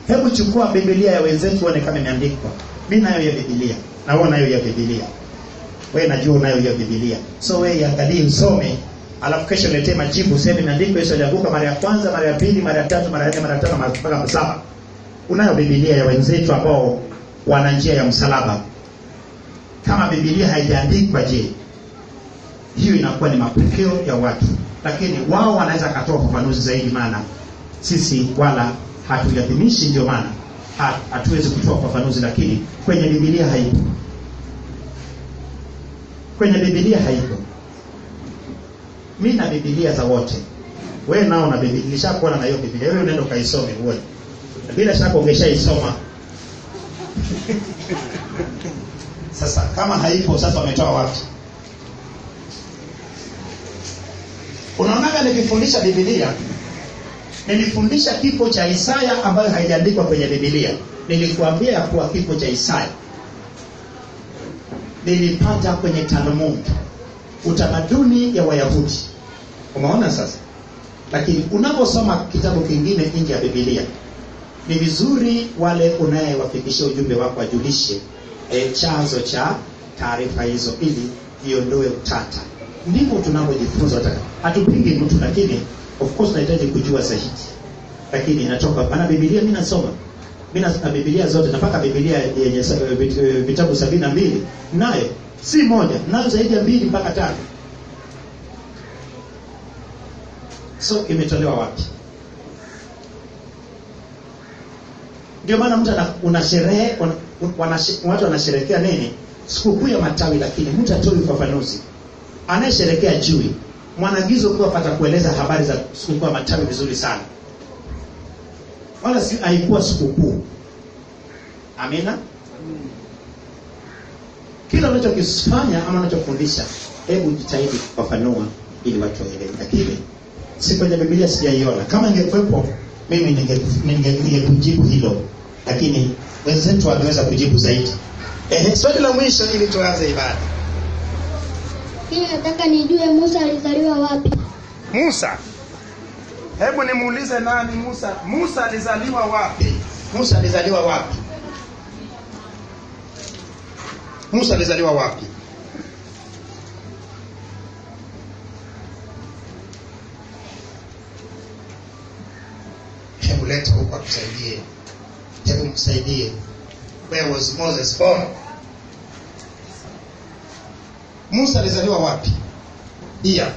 Hebu chukua Biblia ya wenzetu uone kama imeandikwa. Mimi nayo hiyo Biblia. Na wewe nayo hiyo Biblia. Wewe najua unayo hiyo Biblia. So wewe angalie, usome, alafu kesho niletee majibu, useme imeandikwa Yesu alianguka mara ya kwanza, mara ya pili, mara ya tatu, mara ya nne, mara ya tano, mpaka 7. Unayo Biblia ya wenzetu ambao wana njia ya msalaba. Kama Biblia haijaandikwa, je, hiyo inakuwa ni mapokeo ya watu. Lakini wao wanaweza katoa ufafanuzi zaidi, maana sisi wala hatuadhimishi, ndio maana hatuwezi kutoa ufafanuzi. Lakini kwenye Biblia haipo. Kwenye Biblia haipo. Mimi na Biblia za wote. Wewe nao na Biblia, nishakuona na hiyo Biblia. Wewe unaenda kaisome uone. Bila shaka ungeshaisoma. Sasa kama haipo, sasa wametoa wapi? Unaonaga nikifundisha Biblia, nilifundisha kifo cha Isaya ambayo haijaandikwa kwenye Biblia. Nilikuambia kuwa kifo cha Isaya nilipata kwenye Talmud, utamaduni ya Wayahudi. Umeona sasa? Lakini unaposoma kitabu kingine nje ya Biblia, ni vizuri wale unayewafikishia ujumbe wako wajulishe chanzo cha taarifa hizo, ili iondoe utata. Ndivyo tunapojifunza. Hatupingi mtu, lakini of course tunahitaji kujua zaidi. Lakini inatoka bana Biblia. Mimi nasoma Biblia zote, napaka Biblia yenye vitabu 72, nayo si moja, nayo zaidi ya 2 mpaka 5. So imetolewa wapi? Ndio maana mtu una sherehe, watu wanasherehekea nini? Sikukuu ya matawi, lakini mtu atoi ufafanuzi. Anayesherehekea jui, mwanagizo kwa pata kueleza habari za sikukuu ya matawi vizuri sana. Wala si haikuwa sikukuu. Amina. Kila unachokifanya ama unachofundisha, hebu jitahidi kufafanua ili watu waelewe. Lakini si kwenye Biblia sijaiona. Kama ingekuwepo mimi ningekujibu hilo, lakini wenzetu wameweza kujibu zaidi. Swali la mwisho ili tuanze ibada. Mimi nataka nijue Musa alizaliwa wapi? Musa? Hebu nimuulize nani Musa? Musa alizaliwa wapi? Musa alizaliwa wapi? Musa alizaliwa wapi? Hebu leta huko akusaidie. Hebu msaidie. Where was Moses born? Musa alizaliwa wapi? Iya.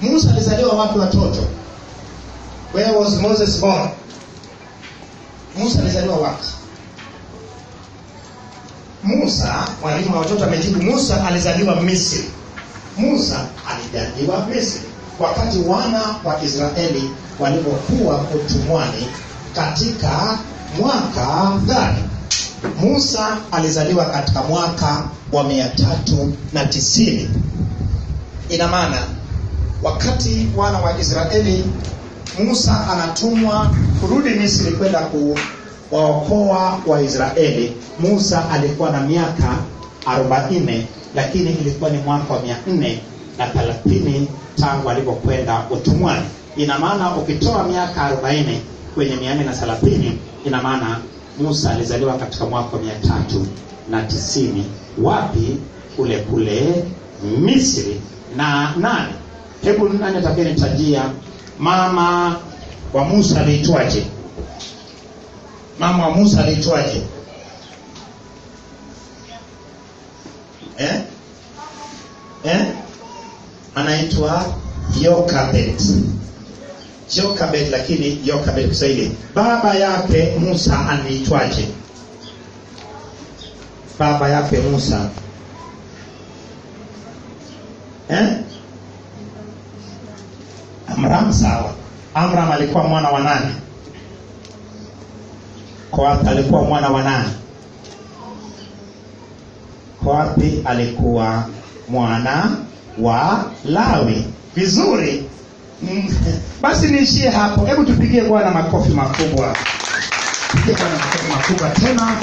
Musa alizaliwa wapi watoto? Where was Moses born? Musa alizaliwa wapi? Musa, mwalimu wa watoto amejibu, Musa alizaliwa Misri. Musa alizaliwa Misri wakati wana wa Israeli walipokuwa utumwani katika mwaka gani? Musa alizaliwa katika mwaka wa 390. Ina maana wakati wana wa Israeli, Musa anatumwa kurudi Misri kwenda kuwaokoa wa Israeli. Musa alikuwa na miaka 40, lakini ilikuwa ni mwaka wa 430 tangu alipokwenda utumwani. Ina maana ukitoa miaka 40 kwenye 430, ina maana Musa alizaliwa katika mwaka wa 390. Wapi? Kule Misri. Na nani? Hebu nani atakayenitajia mama wa Musa aliitwaje? Mama wa Musa aliitwaje? Anaitwa Yokabed. Yokabed, lakini Yokabed Kiswahili. Baba yake Musa aliitwaje? Baba yake Musa. Amram. Sawa. Amram alikuwa mwana wa nani? Kohathi alikuwa mwana wa nani? Kohathi alikuwa mwana wa Lawi. Vizuri. Basi niishie hapo. Hebu tupigie Bwana makofi makubwa. Tupigie Bwana makofi makubwa tena.